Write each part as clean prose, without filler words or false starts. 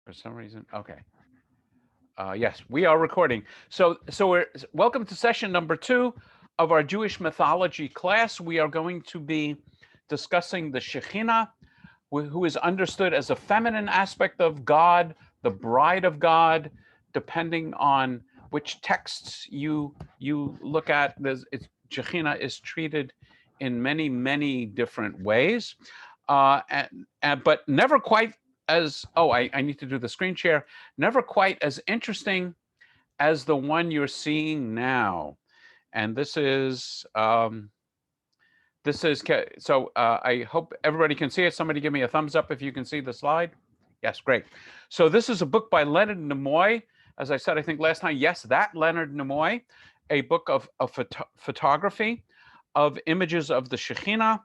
For some reason, okay. Yes, we are recording. So welcome to session number 2 of our Jewish mythology class. We are going to be discussing the Shechinah, who is understood as a feminine aspect of God, the bride of God, depending on which texts you look at. Shechinah is treated in many different ways, but never quite as, I need to do the screen share, never quite as interesting as the one you're seeing now. And this is, I hope everybody can see it. Somebody give me a thumbs up if you can see the slide. Yes, great. So this is a book by Leonard Nimoy. As I said, I think last time, yes, that Leonard Nimoy, a book of photography of images of the Shekhinah.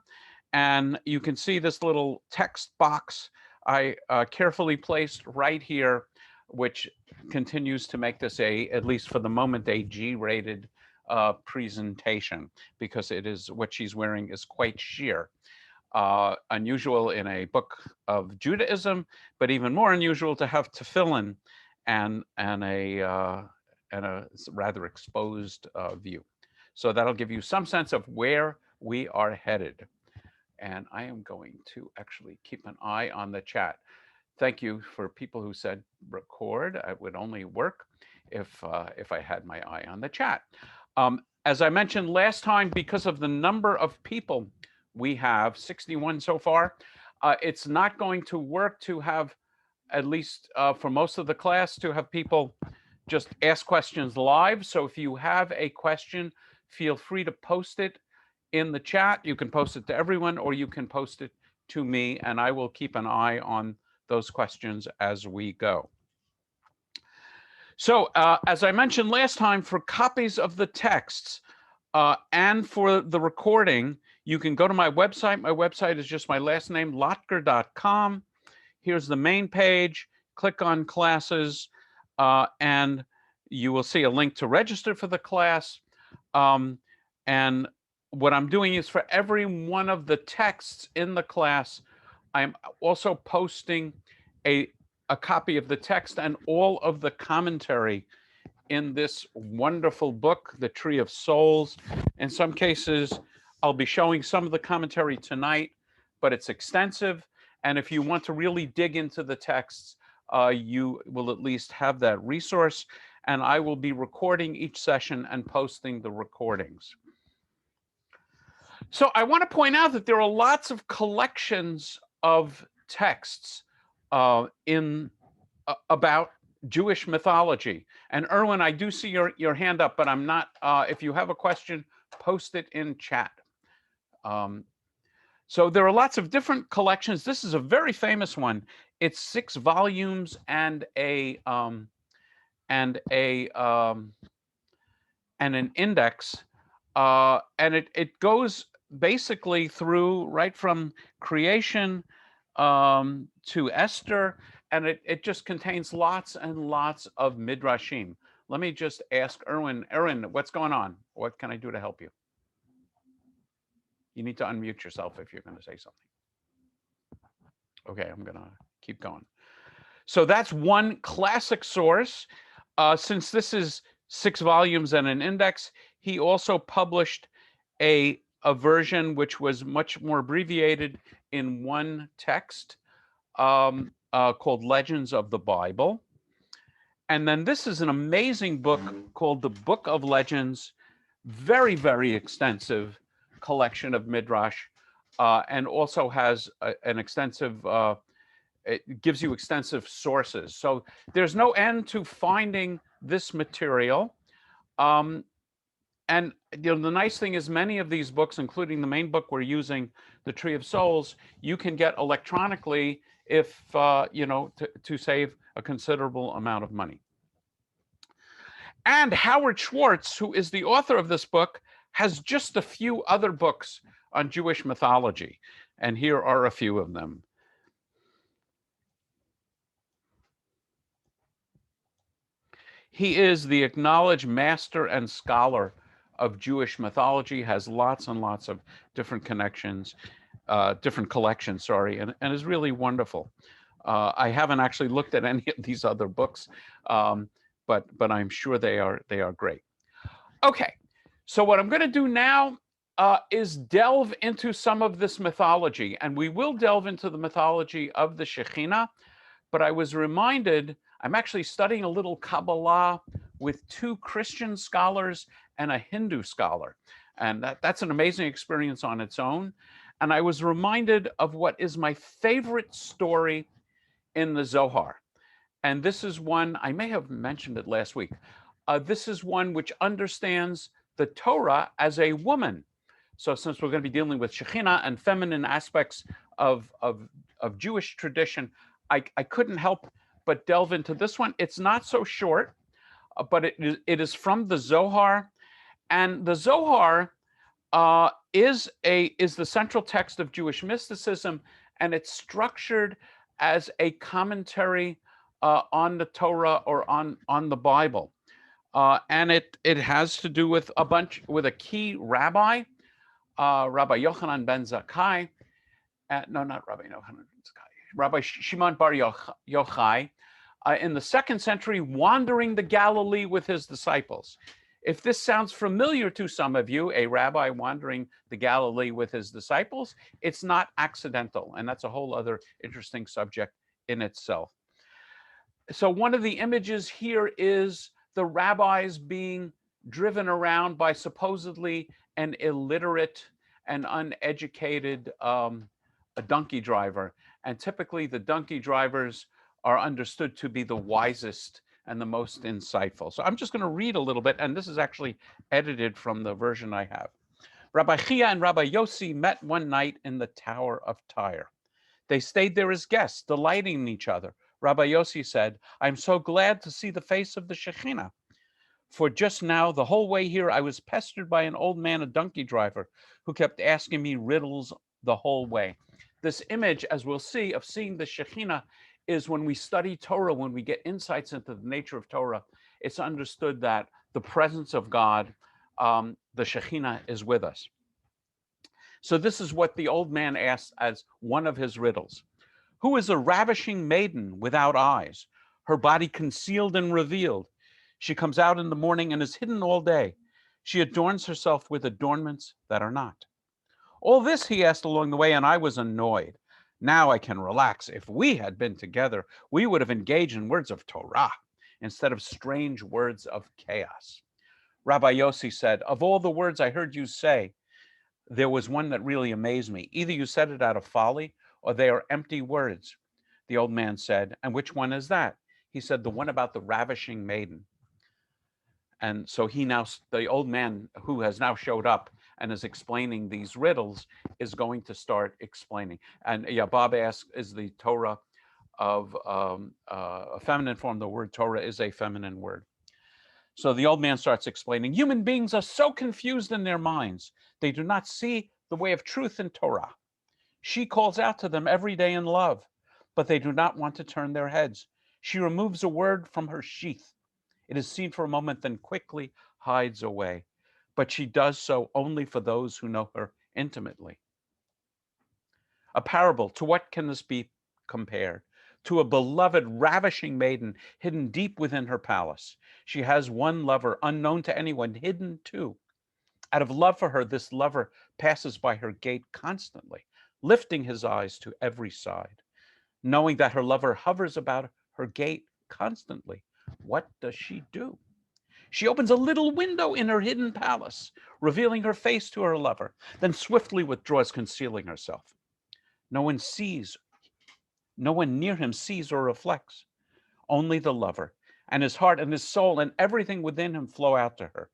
And you can see this little text box I carefully placed right here, which continues to make this at least for the moment, a G-rated presentation, because it is, what she's wearing is quite sheer. Unusual in a book of Judaism, but even more unusual to have tefillin and a rather exposed view. So that'll give you some sense of where we are headed. And I am going to actually keep an eye on the chat. Thank you for people who said record. It would only work if I had my eye on the chat. As I mentioned last time, because of the number of people we have, 61 so far, it's not going to work to have, at least for most of the class, to have people just ask questions live. So if you have a question, feel free to post it in the chat. You can post it to everyone, or you can post it to me, and I will keep an eye on those questions as we go. So as I mentioned last time, for copies of the texts and for the recording, you can go to my website. My website is just my last name, lotker.com. Here's the main page. Click on classes, and you will see a link to register for the class. And what I'm doing is, for every one of the texts in the class, I'm also posting a copy of the text and all of the commentary in this wonderful book, The Tree of Souls. In some cases, I'll be showing some of the commentary tonight, but it's extensive. And if you want to really dig into the texts, you will at least have that resource. And I will be recording each session and posting the recordings. So I want to point out that there are lots of collections of texts about Jewish mythology. And Erwin, I do see your hand up, but I'm not, if you have a question, post it in chat. So there are lots of different collections. This is a very famous one. It's 6 volumes and an index, and it goes basically through right from creation to Esther, and it just contains lots and lots of midrashim. Let me just ask Erwin. Erwin, what's going on? What can I do to help you? You need to unmute yourself if you're going to say something. Okay, I'm going to keep going. So that's one classic source. Since this is 6 volumes and an index, he also published a version which was much more abbreviated in one text called Legends of the Bible. And then this is an amazing book called The Book of Legends, very extensive collection of midrash, and also has an extensive, it gives you extensive sources. So there's no end to finding this material. And the nice thing is, many of these books, including the main book we're using, The Tree of Souls, you can get electronically if, to save a considerable amount of money. And Howard Schwartz, who is the author of this book, has just a few other books on Jewish mythology. And here are a few of them. He is the acknowledged master and scholar of Jewish mythology, has lots and lots of different collections, and is really wonderful. I haven't actually looked at any of these other books, but I'm sure they are great. Okay, so what I'm going to do now is delve into some of this mythology, and we will delve into the mythology of the Shekhinah. But I was reminded I'm actually studying a little Kabbalah with 2 Christian scholars and a Hindu scholar, and that's an amazing experience on its own. And I was reminded of what is my favorite story in the Zohar. And this is one, I may have mentioned it last week. This is one which understands the Torah as a woman. So since we're going to be dealing with Shekhinah and feminine aspects of Jewish tradition, I couldn't help but delve into this one. It's not so short, but it is from the Zohar. And the Zohar is the central text of Jewish mysticism, and it's structured as a commentary on the Torah or on the Bible, and it has to do with a key rabbi, Rabbi Yochanan ben Zakkai. No, not Rabbi Yochanan ben Zakkai. Rabbi Shimon bar Yochai, in the 2nd century, wandering the Galilee with his disciples. If this sounds familiar to some of you, a rabbi wandering the Galilee with his disciples, it's not accidental. And that's a whole other interesting subject in itself. So one of the images here is the rabbis being driven around by supposedly an illiterate and uneducated a donkey driver. And typically the donkey drivers are understood to be the wisest and the most insightful. So I'm just going to read a little bit, and this is actually edited from the version I have. Rabbi Chia and Rabbi Yossi met one night in the Tower of Tyre. They stayed there as guests, delighting in each other. Rabbi Yossi said, "I'm so glad to see the face of the Shekhinah. For just now, the whole way here, I was pestered by an old man, a donkey driver, who kept asking me riddles the whole way." This image, as we'll see, of seeing the Shekhinah is when we study Torah, when we get insights into the nature of Torah, it's understood that the presence of God, the Shekhinah, is with us. So this is what the old man asked as one of his riddles. Who is a ravishing maiden without eyes, her body concealed and revealed? She comes out in the morning and is hidden all day. She adorns herself with adornments that are not. All this he asked along the way, and I was annoyed. Now I can relax. If we had been together, we would have engaged in words of Torah instead of strange words of chaos. Rabbi Yossi said, of all the words I heard you say, there was one that really amazed me. Either you said it out of folly or they are empty words. The old man said, and which one is that? He said, the one about the ravishing maiden. And so the old man who has now showed up and is explaining these riddles is going to start explaining. And yeah, Bob asked, is the Torah of a feminine form? The word Torah is a feminine word. So the old man starts explaining, human beings are so confused in their minds. They do not see the way of truth in Torah. She calls out to them every day in love, but they do not want to turn their heads. She removes a word from her sheath. It is seen for a moment, then quickly hides away. But she does so only for those who know her intimately. A parable, to what can this be compared? To a beloved, ravishing maiden hidden deep within her palace. She has one lover, unknown to anyone, hidden too. Out of love for her, this lover passes by her gate constantly, lifting his eyes to every side. Knowing that her lover hovers about her gate constantly, what does she do? She opens a little window in her hidden palace, revealing her face to her lover, then swiftly withdraws, concealing herself. No one near him sees or reflects. Only the lover, and his heart and his soul and everything within him flow out to her.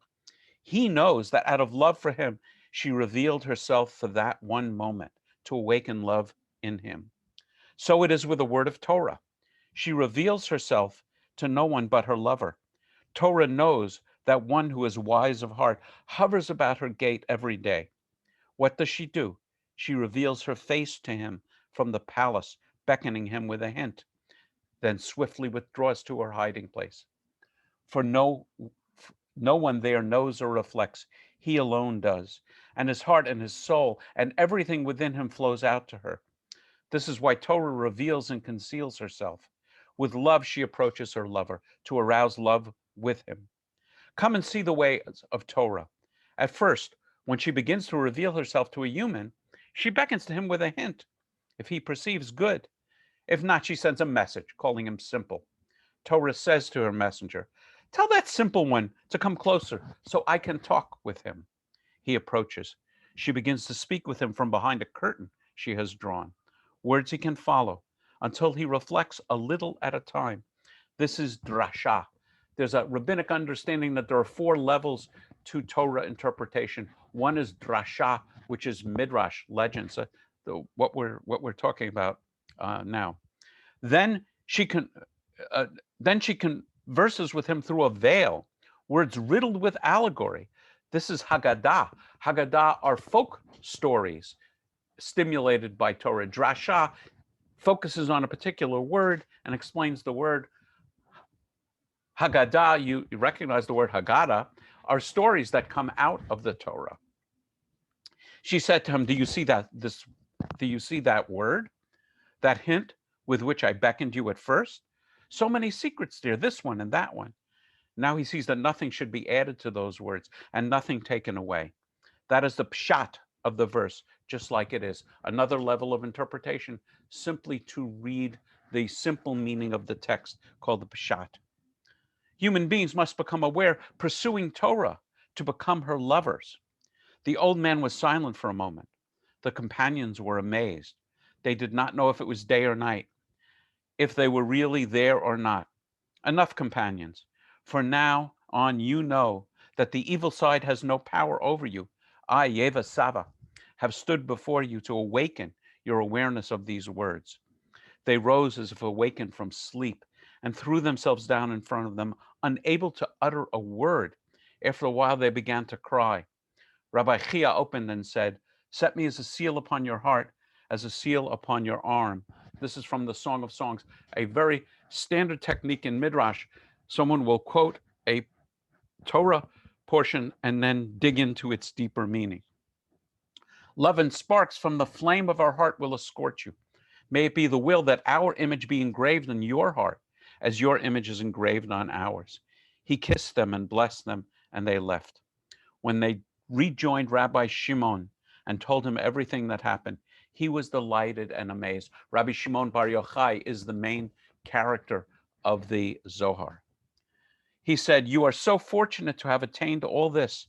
He knows that out of love for him, she revealed herself for that one moment to awaken love in him. So it is with the word of Torah. She reveals herself to no one but her lover. Torah knows that one who is wise of heart hovers about her gate every day. What does she do? She reveals her face to him from the palace, beckoning him with a hint, then swiftly withdraws to her hiding place. For no one there knows or reflects. He alone does. And his heart and his soul and everything within him flows out to her. This is why Torah reveals and conceals herself. With love, she approaches her lover to arouse love with him. Come and see the ways of Torah. At first, when she begins to reveal herself to a human, she beckons to him with a hint. If he perceives, good. If not, she sends a message calling him simple. Torah says to her messenger, tell that simple one to come closer so I can talk with him. He approaches. She begins to speak with him from behind a curtain she has drawn. Words he can follow until he reflects a little at a time. This is drasha. There's a rabbinic understanding that there are 4 levels to Torah interpretation. One is drasha, which is midrash, legends, what we're talking about now. Then she converses with him through a veil, words riddled with allegory. This is Haggadah. Haggadah are folk stories stimulated by Torah. Drasha focuses on a particular word and explains the word. Haggadah, you recognize the word Haggadah, are stories that come out of the Torah. She said to him, do you see that word? That hint with which I beckoned you at first? So many secrets there, this one and that one. Now he sees that nothing should be added to those words and nothing taken away. That is the pshat of the verse, just like it is. Another level of interpretation, simply to read the simple meaning of the text called the pshat. Human beings must become aware, pursuing Torah, to become her lovers. The old man was silent for a moment. The companions were amazed. They did not know if it was day or night, if they were really there or not. Enough, companions. For now on, you know that the evil side has no power over you. I, Yeva Sava, have stood before you to awaken your awareness of these words. They rose as if awakened from sleep and threw themselves down in front of them, unable to utter a word. After a while, they began to cry. Rabbi Chia opened and said, set me as a seal upon your heart, as a seal upon your arm. This is from the Song of Songs, a very standard technique in Midrash. Someone will quote a Torah portion and then dig into its deeper meaning. Love and sparks from the flame of our heart will escort you. May it be the will that our image be engraved in your heart, as your image is engraved on ours. He kissed them and blessed them, and they left. When they rejoined Rabbi Shimon and told him everything that happened, he was delighted and amazed. Rabbi Shimon Bar Yochai is the main character of the Zohar. He said, you are so fortunate to have attained all this.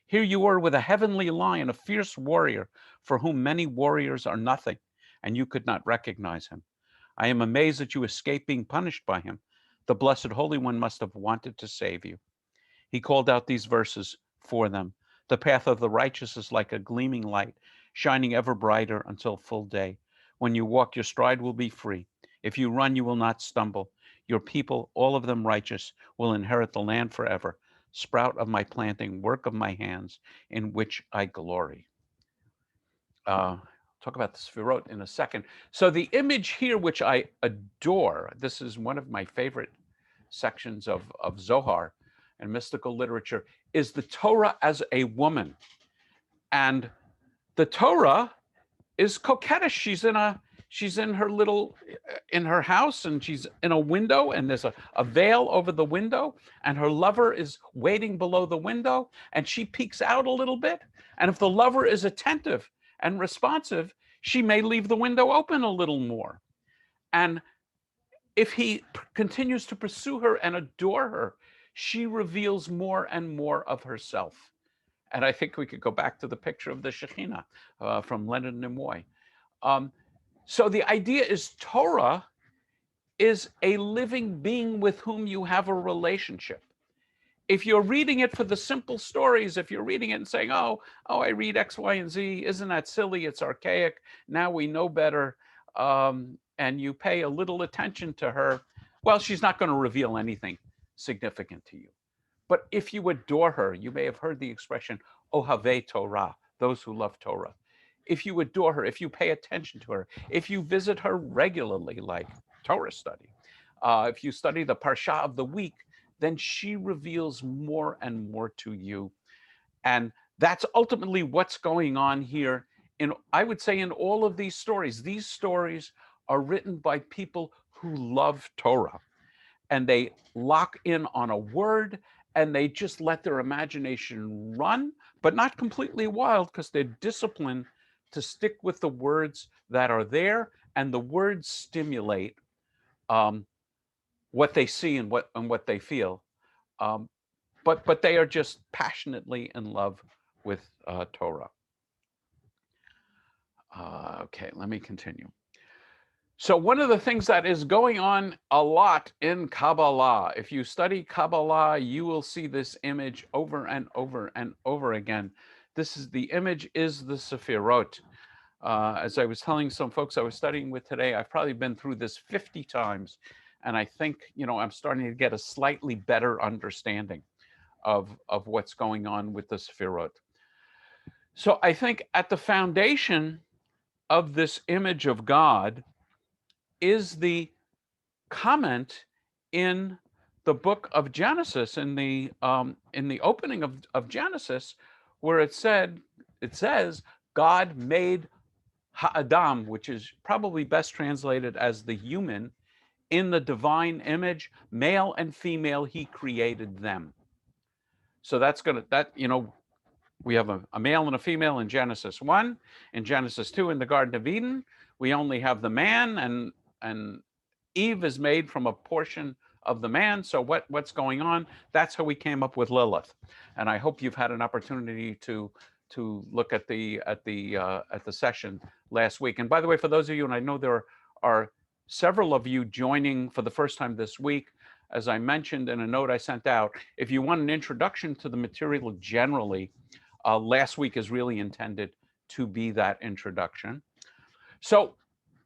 Here you are with a heavenly lion, a fierce warrior, for whom many warriors are nothing, and you could not recognize him. I am amazed that you escaped being punished by him. The Blessed Holy One must have wanted to save you. He called out these verses for them. The path of the righteous is like a gleaming light, shining ever brighter until full day. When you walk, your stride will be free. If you run, you will not stumble. Your people, all of them righteous, will inherit the land forever. Sprout of my planting, work of my hands, in which I glory. Talk about the Sfirot in a second. So the image here, which I adore, this is one of my favorite sections of Zohar and mystical literature, is the Torah as a woman. And the Torah is coquettish. She's in her little, in her house, and she's in a window, and there's a veil over the window, and her lover is waiting below the window, and she peeks out a little bit. And if the lover is attentive and responsive, she may leave the window open a little more. And if he continues to pursue her and adore her, she reveals more and more of herself. And I think we could go back to the picture of the Shechinah from Leonard Nimoy. So the idea is Torah is a living being with whom you have a relationship. If you're reading it for the simple stories, if you're reading it and saying, oh, I read X, Y, and Z, isn't that silly? It's archaic. Now we know better. And you pay a little attention to her, well, she's not going to reveal anything significant to you. But if you adore her, you may have heard the expression, Ohavei Torah, those who love Torah. If you adore her, if you pay attention to her, if you visit her regularly, like Torah study, if you study the Parsha of the week, then she reveals more and more to you. And that's ultimately what's going on here I would say in all of these stories are written by people who love Torah, and they lock in on a word, and they just let their imagination run, but not completely wild, because they're disciplined to stick with the words that are there, and the words stimulate what they see and what they feel. Um, but they are just passionately in love with Torah. Okay, let me continue. So one of the things that is going on a lot in Kabbalah, if you study Kabbalah, you will see this image over and over and over again. The image is the Sephirot. As I was telling some folks I was studying with today, I've probably been through this 50 times. And I think, I'm starting to get a slightly better understanding of what's going on with the Sephirot. So I think at the foundation of this image of God is the comment in the book of Genesis, in the opening of Genesis, where it says God made Ha'adam, which is probably best translated as the human, in the divine image, male and female, he created them. So we have a male and a female in Genesis 1. In Genesis 2, in the Garden of Eden, we only have the man, and Eve is made from a portion of the man. So what's going on? That's how we came up with Lilith. And I hope you've had an opportunity to look at the session last week. And by the way, for those of you, and I know there are several of you joining for the first time this week, as I mentioned in a note I sent out, if you want an introduction to the material generally, last week is really intended to be that introduction. So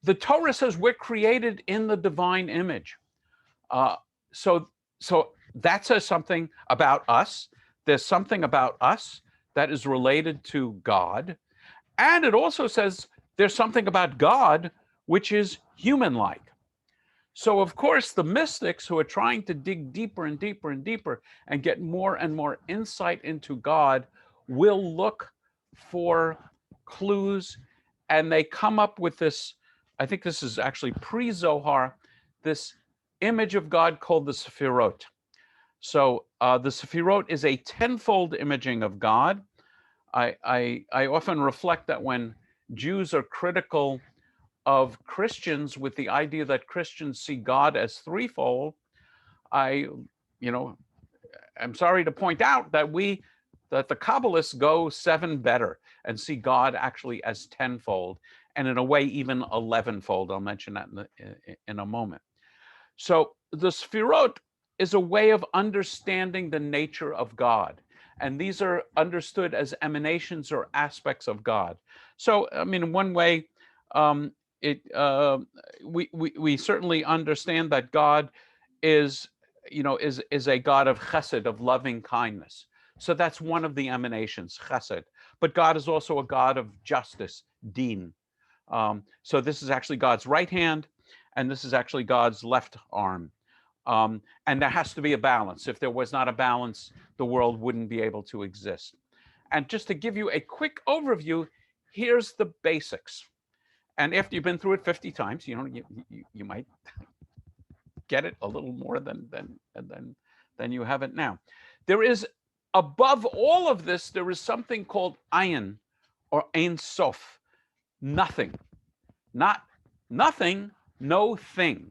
the Torah says we're created in the divine image. So that says something about us. There's something about us that is related to God. And it also says there's something about God which is human-like. So, of course, the mystics who are trying to dig deeper and deeper and deeper and get more and more insight into God will look for clues, and they come up with this, I think this is actually pre-Zohar, this image of God called the Sephirot. So the Sephirot is a tenfold imaging of God. I often reflect that when Jews are critical of Christians with the idea that Christians see God as threefold, I'm sorry to point out that the Kabbalists go 7 better and see God actually as tenfold, and in a way even 11-fold. I'll mention that in a moment. So the Sefirot is a way of understanding the nature of God, and these are understood as emanations or aspects of God. So, I mean, in one way, we certainly understand that God is a God of chesed, of loving kindness. So that's one of the emanations, chesed. But God is also a God of justice, din. So this is actually God's right hand, and this is actually God's left arm. And there has to be a balance. If there was not a balance, the world wouldn't be able to exist. And just to give you a quick overview, here's the basics. And after you've been through it 50 times, you might get it a little more than you have it now. There is, above all of this, there is something called ayin, or ein sof, nothing. Not nothing, no thing.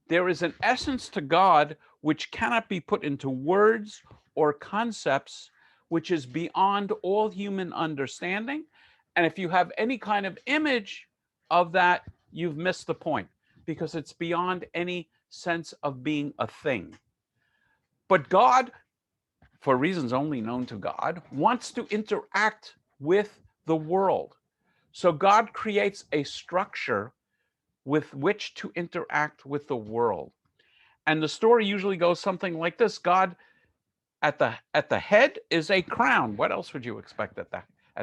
There is an essence to God which cannot be put into words or concepts, which is beyond all human understanding. And if you have any kind of image of that, you've missed the point, because it's beyond any sense of being a thing. But God, for reasons only known to God, wants to interact with the world. So God creates a structure with which to interact with the world. And the story usually goes something like this. God, at the head is a crown. What else would you expect at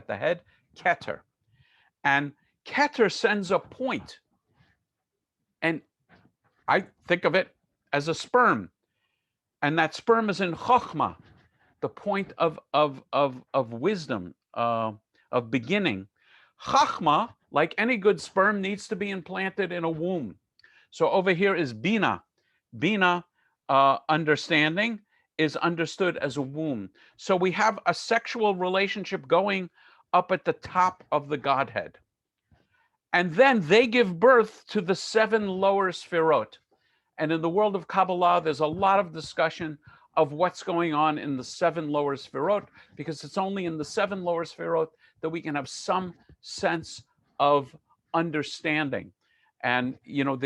the head? Keter. And Keter sends a point. And I think of it as a sperm. And that sperm is in Chokhmah, the point of wisdom, of beginning. Chachma, like any good sperm, needs to be implanted in a womb. So over here is Bina. Bina, understanding, is understood as a womb. So we have a sexual relationship going up at the top of the Godhead. And then they give birth to the 7 lower sfirot. And in the world of Kabbalah, there's a lot of discussion of what's going on in the 7 lower sfirot, because it's only in the 7 lower sfirot that we can have some sense of understanding. And you know,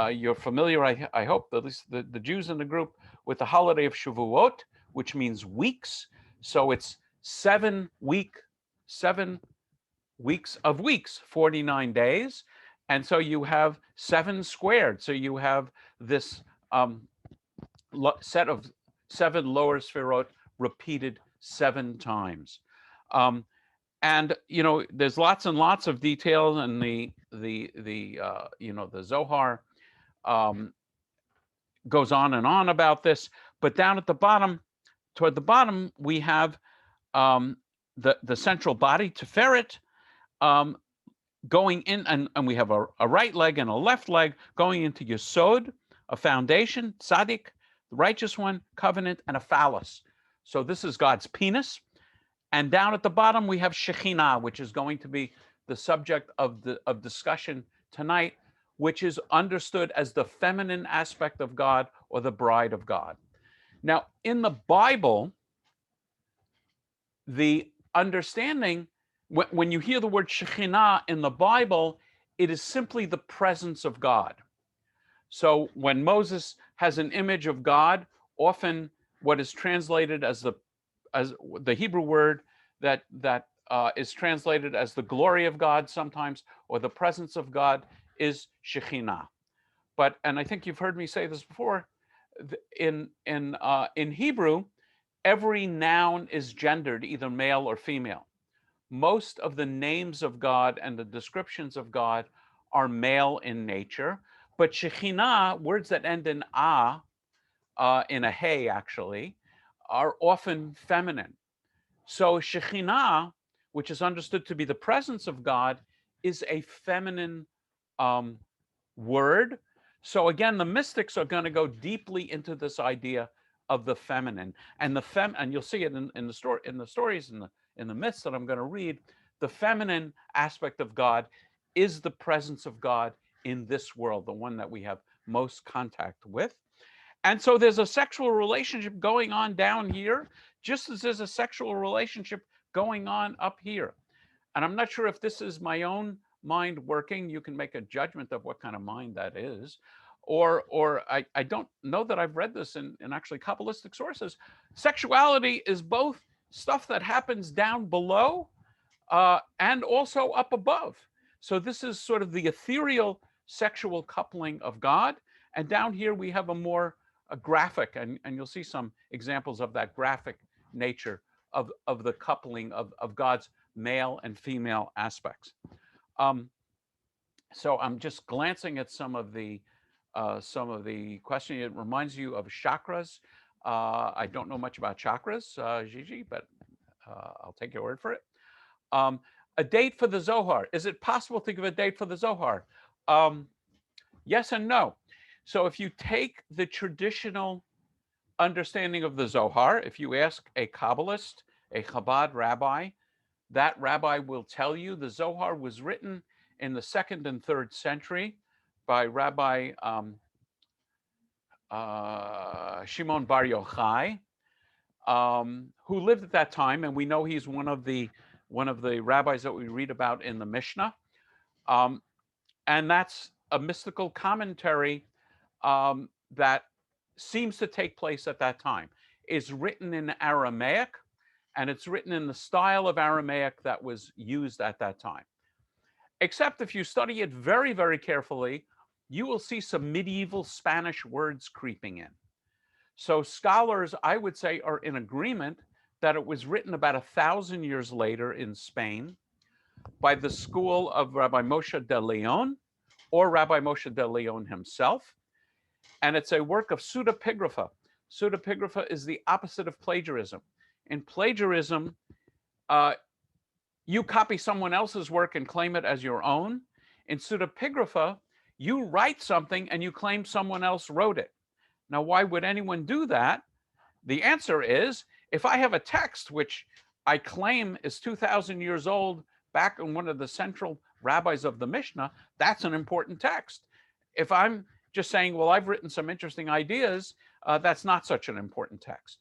you're familiar, I hope, at least the Jews in the group, with the holiday of Shavuot, which means weeks. So it's 7 weeks of weeks, 49 days. And so you have 7 squared. So you have this set of 7 lower sfirot repeated 7 times. And you know, there's lots and lots of details, and the Zohar goes on and on about this. But down at the bottom, toward the bottom, we have the central body, Tiferet, going in, and we have a right leg and a left leg going into Yesod, a foundation, Tzaddik, the righteous one, covenant, and a phallus. So this is God's penis. And down at the bottom, we have Shechinah, which is going to be the subject of discussion tonight, which is understood as the feminine aspect of God, or the bride of God. Now, in the Bible, the understanding, when you hear the word Shekhinah in the Bible, it is simply the presence of God. So when Moses has an image of God, often what is translated as the Hebrew word that is translated as the glory of God sometimes, or the presence of God, is Shekhinah. And I think you've heard me say this before, in Hebrew, every noun is gendered, either male or female. Most of the names of God and the descriptions of God are male in nature, but Shekhinah, words that end in in a hey actually, are often feminine. So Shekhinah, which is understood to be the presence of God, is a feminine word. So again, the mystics are going to go deeply into this idea of the feminine, and and you'll see it in the stories, in the myths that I'm going to read. The feminine aspect of God is the presence of God in this world, the one that we have most contact with. And so there's a sexual relationship going on down here, just as there's a sexual relationship going on up here. And I'm not sure if this is my own mind working. You can make a judgment of what kind of mind that is. Or I don't know that I've read this in actually Kabbalistic sources. Sexuality is both stuff that happens down below and also up above. So this is sort of the ethereal sexual coupling of God. And down here we have a graphic, and you'll see some examples of that graphic nature of the coupling of God's male and female aspects. So I'm just glancing at some of the questions. It reminds you of chakras. I don't know much about chakras, Gigi, but I'll take your word for it. A date for the Zohar. Is it possible to give a date for the Zohar? Yes and no. So if you take the traditional understanding of the Zohar, if you ask a Kabbalist, a Chabad rabbi, that rabbi will tell you the Zohar was written in the 2nd and 3rd century by Rabbi Shimon Bar Yochai, who lived at that time, and we know he's one of the rabbis that we read about in the Mishnah, and that's a mystical commentary that seems to take place at that time. It's written in Aramaic, and it's written in the style of Aramaic that was used at that time. Except if you study it very, very carefully, you will see some medieval Spanish words creeping in. So scholars, I would say, are in agreement that it was written about 1,000 years later in Spain by the school of Rabbi Moshe de Leon, or Rabbi Moshe de Leon himself. And it's a work of pseudepigrapha. Pseudepigrapha is the opposite of plagiarism. In plagiarism, you copy someone else's work and claim it as your own. In pseudepigrapha, you write something and you claim someone else wrote it. Now, why would anyone do that? The answer is, if I have a text which I claim is 2,000 years old, back in one of the central rabbis of the Mishnah, that's an important text. If I'm just saying, well, I've written some interesting ideas, that's not such an important text.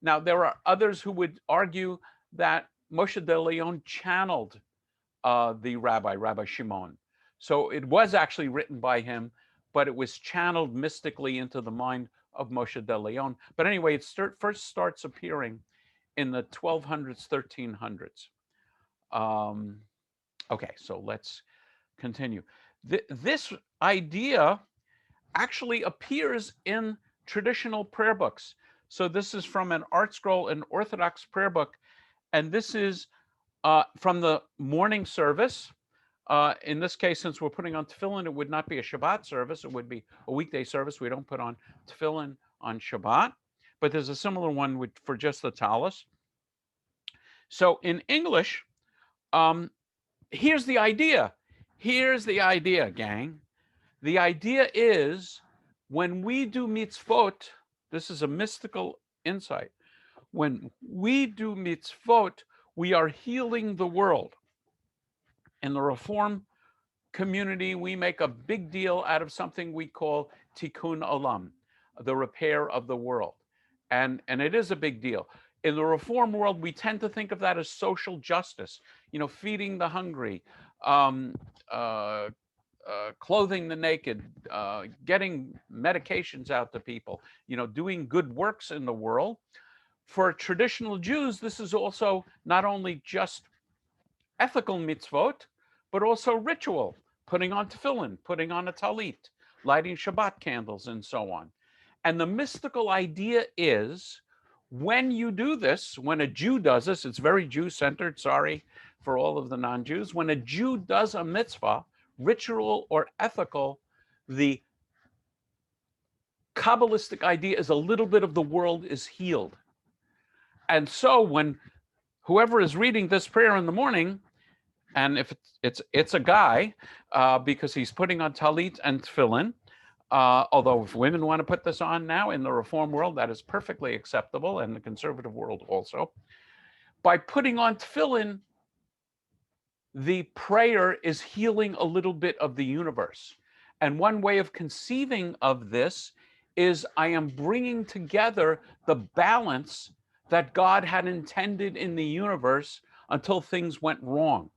Now, there are others who would argue that Moshe de Leon channeled the Rabbi Shimon. So it was actually written by him, but it was channeled mystically into the mind of Moshe de Leon. But anyway, it first starts appearing in the 1200s, 1300s. Okay, so let's continue. This idea actually appears in traditional prayer books. So this is from an art scroll, an Orthodox prayer book, and this is from the morning service. In this case, since we're putting on tefillin, it would not be a Shabbat service. It would be a weekday service. We don't put on tefillin on Shabbat, but there's a similar one for just the tallis. So in English, here's the idea. Here's the idea, gang. The idea is when we do mitzvot, this is a mystical insight. When we do mitzvot, we are healing the world. In the Reform community, we make a big deal out of something we call tikkun olam, the repair of the world. And it is a big deal. In the Reform world, we tend to think of that as social justice, feeding the hungry, clothing the naked, getting medications out to people, doing good works in the world. For traditional Jews, this is also not only just ethical mitzvot, but also ritual, putting on tefillin, putting on a talit, lighting Shabbat candles, and so on. And the mystical idea is, when you do this, when a Jew does this, it's very Jew-centered, sorry for all of the non-Jews, when a Jew does a mitzvah, ritual or ethical, the Kabbalistic idea is a little bit of the world is healed. And so when whoever is reading this prayer in the morning, and if it's a guy, because he's putting on talit and tefillin, although if women want to put this on now in the Reform world, that is perfectly acceptable, and the conservative world also. By putting on tefillin, the prayer is healing a little bit of the universe. And one way of conceiving of this is I am bringing together the balance that God had intended in the universe until things went wrong.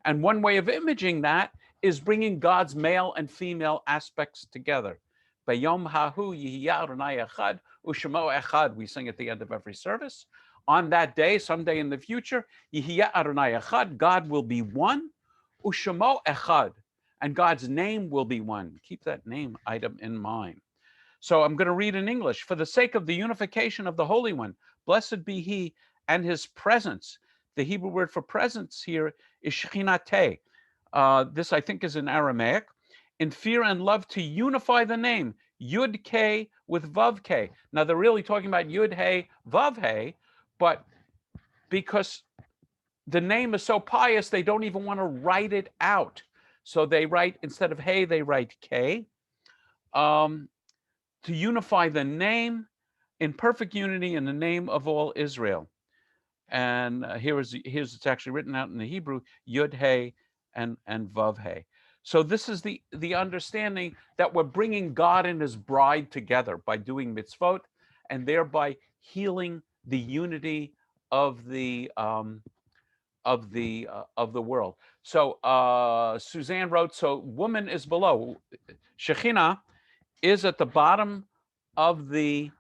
And one way of imaging that is bringing God's male and female aspects together. Bayom hahu yihya Adonai echad u'shemo echad, we sing at the end of every service. On that day, someday in the future, yihya Adonai echad, God will be one, u'shemo echad, and God's name will be one. Keep that name item in mind. So I'm going to read in English. For the sake of the unification of the Holy One, blessed be he and his presence. The Hebrew word for presence here is Shechinah. This, I think, is in Aramaic. In fear and love to unify the name, Yud K with Vav K. Now, they're really talking about Yud Hey, Vav Hey, but because the name is so pious, they don't even want to write it out. So they write, instead of Hey, they write K. To unify the name in perfect unity in the name of all Israel. And here's it's actually written out in the Hebrew, Yud Hey and Vav Hey. So this is the understanding that we're bringing God and his bride together by doing mitzvot, and thereby healing the unity of the world. So Suzanne wrote, so woman is below. Shechinah is at the bottom of the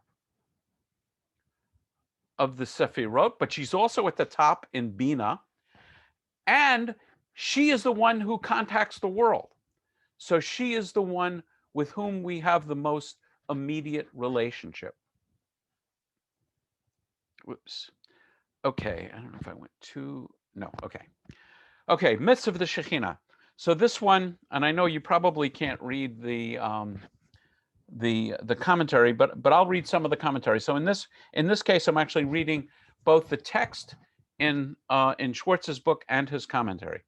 Sephirot, but she's also at the top in Bina, and she is the one who contacts the world. So she is the one with whom we have the most immediate relationship. Whoops. Okay, I don't know if I went too, no, okay. Okay, myths of the Shekhinah. So this one, and I know you probably can't read the commentary, but I'll read some of the commentary. So in this case, I'm actually reading both the text in Schwartz's book and his commentary.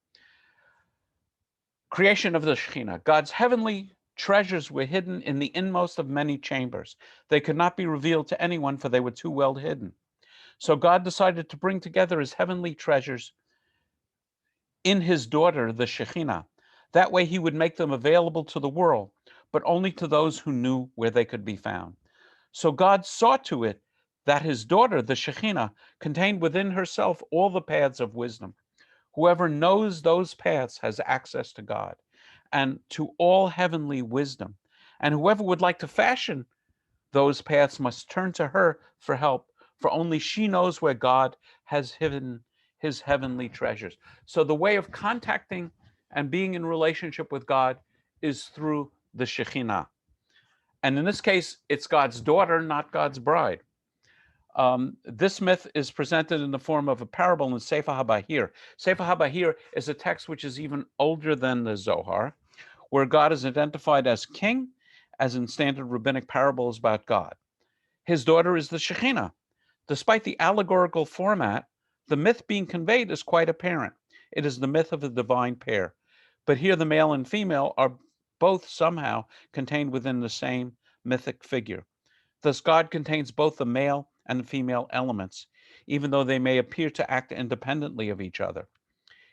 Creation of the Shechinah. God's heavenly treasures were hidden in the inmost of many chambers. They could not be revealed to anyone, for they were too well hidden. So God decided to bring together his heavenly treasures in his daughter, the Shechinah. That way he would make them available to the world, but only to those who knew where they could be found. So God saw to it that his daughter, the Shechinah, contained within herself all the paths of wisdom. Whoever knows those paths has access to God and to all heavenly wisdom. And whoever would like to fashion those paths must turn to her for help, for only she knows where God has hidden his heavenly treasures. So the way of contacting and being in relationship with God is through the Shechinah. And in this case, it's God's daughter, not God's bride. This myth is presented in the form of a parable in Sefer HaBahir. Sefer HaBahir is a text which is even older than the Zohar, where God is identified as king, as in standard rabbinic parables about God. His daughter is the Shechinah. Despite the allegorical format, the myth being conveyed is quite apparent. It is the myth of a divine pair. But here the male and female are both somehow contained within the same mythic figure. Thus, God contains both the male and the female elements, even though they may appear to act independently of each other.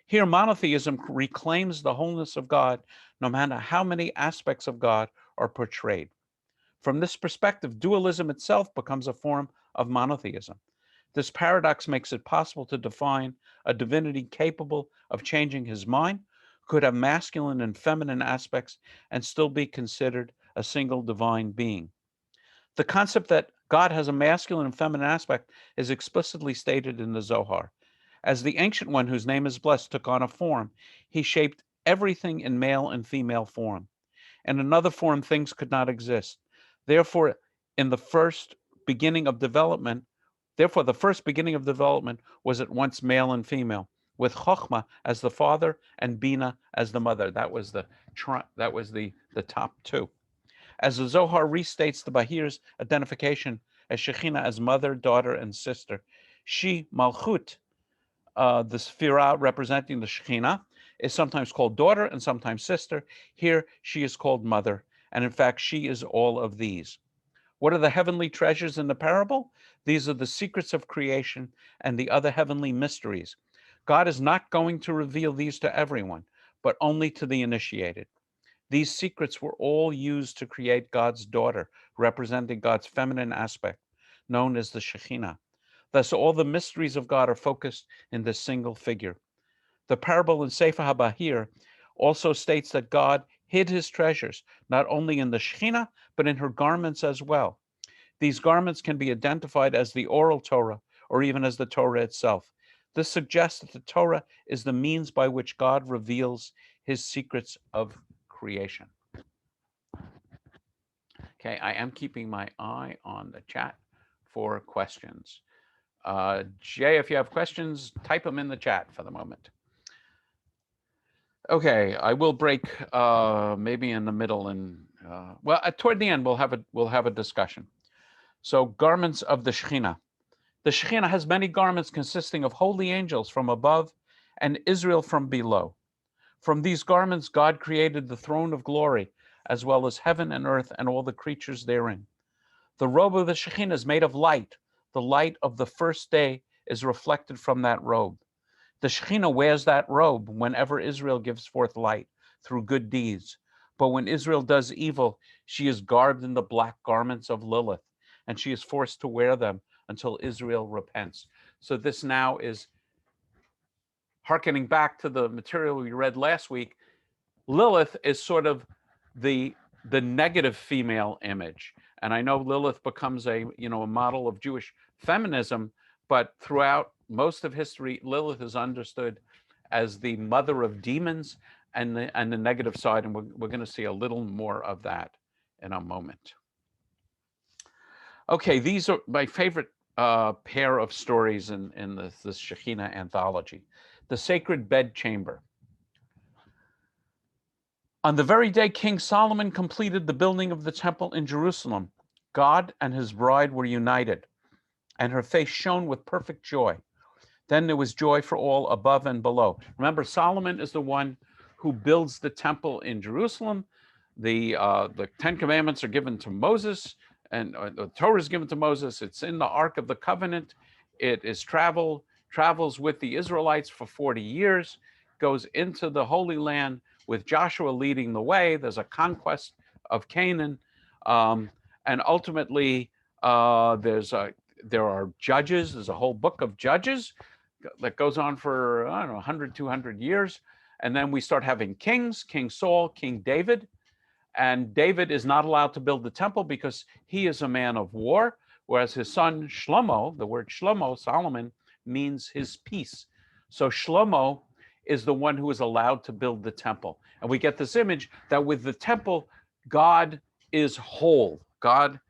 Here, monotheism reclaims the wholeness of God, no matter how many aspects of God are portrayed. From this perspective, dualism itself becomes a form of monotheism. This paradox makes it possible to define a divinity capable of changing his mind, could have masculine and feminine aspects, and still be considered a single divine being. The concept that God has a masculine and feminine aspect is explicitly stated in the Zohar. As the Ancient One, whose name is blessed, took on a form, he shaped everything in male and female form. In another form, things could not exist. Therefore, the first beginning of development was at once male and female, with Chokhmah as the father and Bina as the mother. That was the top two. As the Zohar restates the Bahir's identification as Shekhinah as mother, daughter, and sister, she, Malchut, the Sphira representing the Shekhinah, is sometimes called daughter and sometimes sister. Here, she is called mother, and in fact, she is all of these. What are the heavenly treasures in the parable? These are the secrets of creation and the other heavenly mysteries. God is not going to reveal these to everyone, but only to the initiated. These secrets were all used to create God's daughter, representing God's feminine aspect, known as the Shekhinah. Thus, all the mysteries of God are focused in this single figure. The parable in Sefer HaBahir also states that God hid his treasures, not only in the Shekhinah, but in her garments as well. These garments can be identified as the oral Torah, or even as the Torah itself. This suggests that the Torah is the means by which God reveals his secrets of creation. Okay, I am keeping my eye on the chat for questions. Jay, if you have questions, type them in the chat for the moment. Okay, I will break maybe in the middle, and toward the end we'll have a discussion. So, garments of the Shekhinah. The Shekhinah has many garments consisting of holy angels from above and Israel from below. From these garments, God created the throne of glory, as well as heaven and earth and all the creatures therein. The robe of the Shekhinah is made of light. The light of the first day is reflected from that robe. The Shekhinah wears that robe whenever Israel gives forth light through good deeds. But when Israel does evil, she is garbed in the black garments of Lilith, and she is forced to wear them until Israel repents. So this now is hearkening back to the material we read last week. Lilith is sort of the negative female image. And I know Lilith becomes a model of Jewish feminism, but throughout most of history, Lilith is understood as the mother of demons and the negative side, and we're going to see a little more of that in a moment. Okay, these are my favorite pair of stories in the Shekhinah anthology. The Sacred Bedchamber. On the very day King Solomon completed the building of the temple in Jerusalem, God and his bride were united, and her face shone with perfect joy. Then there was joy for all above and below. Remember, Solomon is the one who builds the temple in Jerusalem. The Ten Commandments are given to Moses, and the Torah is given to Moses. It's in the Ark of the Covenant. It is travels with the Israelites for 40 years, goes into the Holy Land with Joshua leading the way. There's a conquest of Canaan, and ultimately there are judges. There's a whole book of judges that goes on for, I don't know, 100, 200 years. And then we start having kings, King Saul, King David. And David is not allowed to build the temple because he is a man of war, whereas his son Shlomo, the word Shlomo, Solomon, means his peace. So Shlomo is the one who is allowed to build the temple. And we get this image that with the temple, God is whole. God,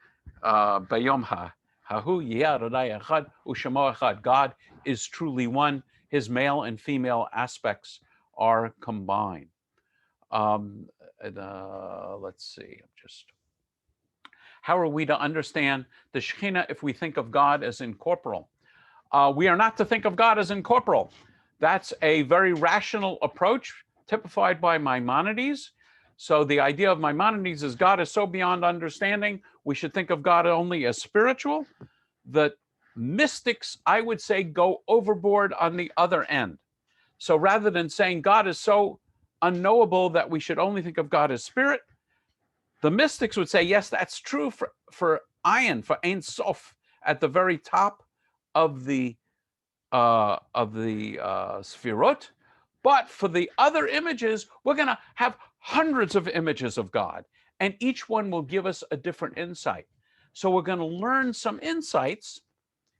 Bayom Hahu Yeh Echad U'Shemo Echad. God is truly one. His male and female aspects are combined. Let's see. How are we to understand the Shekinah if we think of God as incorporeal? We are not to think of God as incorporeal. That's a very rational approach typified by Maimonides. So the idea of Maimonides is God is so beyond understanding, we should think of God only as spiritual. The mystics, I would say, go overboard on the other end. So rather than saying God is so unknowable that we should only think of God as spirit, the mystics would say, yes, that's true for Ayin, for Ein Sof, at the very top of the Sfirot. But for the other images, we're going to have hundreds of images of God, and each one will give us a different insight. So we're going to learn some insights,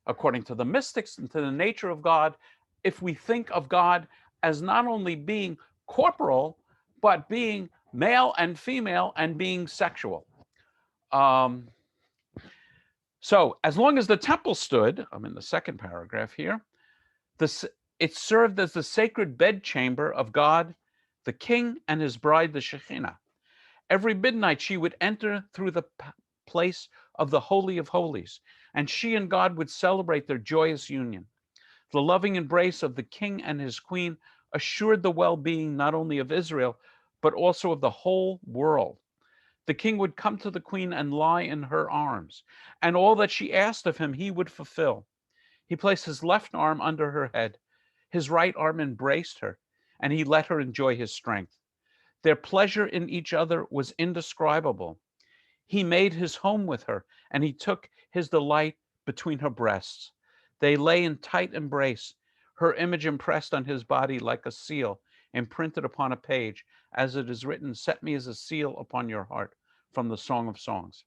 according to the mystics, into the nature of God, if we think of God as not only being corporal, but being male and female and being sexual. So as long as the temple stood, I'm in the second paragraph here, it served as the sacred bedchamber of God, the king, and his bride, the Shechinah. Every midnight she would enter through the place of the Holy of Holies, and she and God would celebrate their joyous union. The loving embrace of the king and his queen assured the well-being not only of Israel, but also of the whole world. The king would come to the queen and lie in her arms, and all that she asked of him he would fulfill. He placed his left arm under her head, his right arm embraced her, and he let her enjoy his strength. Their pleasure in each other was indescribable. He made his home with her, and he took his delight between her breasts. They lay in tight embrace, her image impressed on his body like a seal, imprinted upon a page, as it is written, "Set me as a seal upon your heart," from the Song of Songs.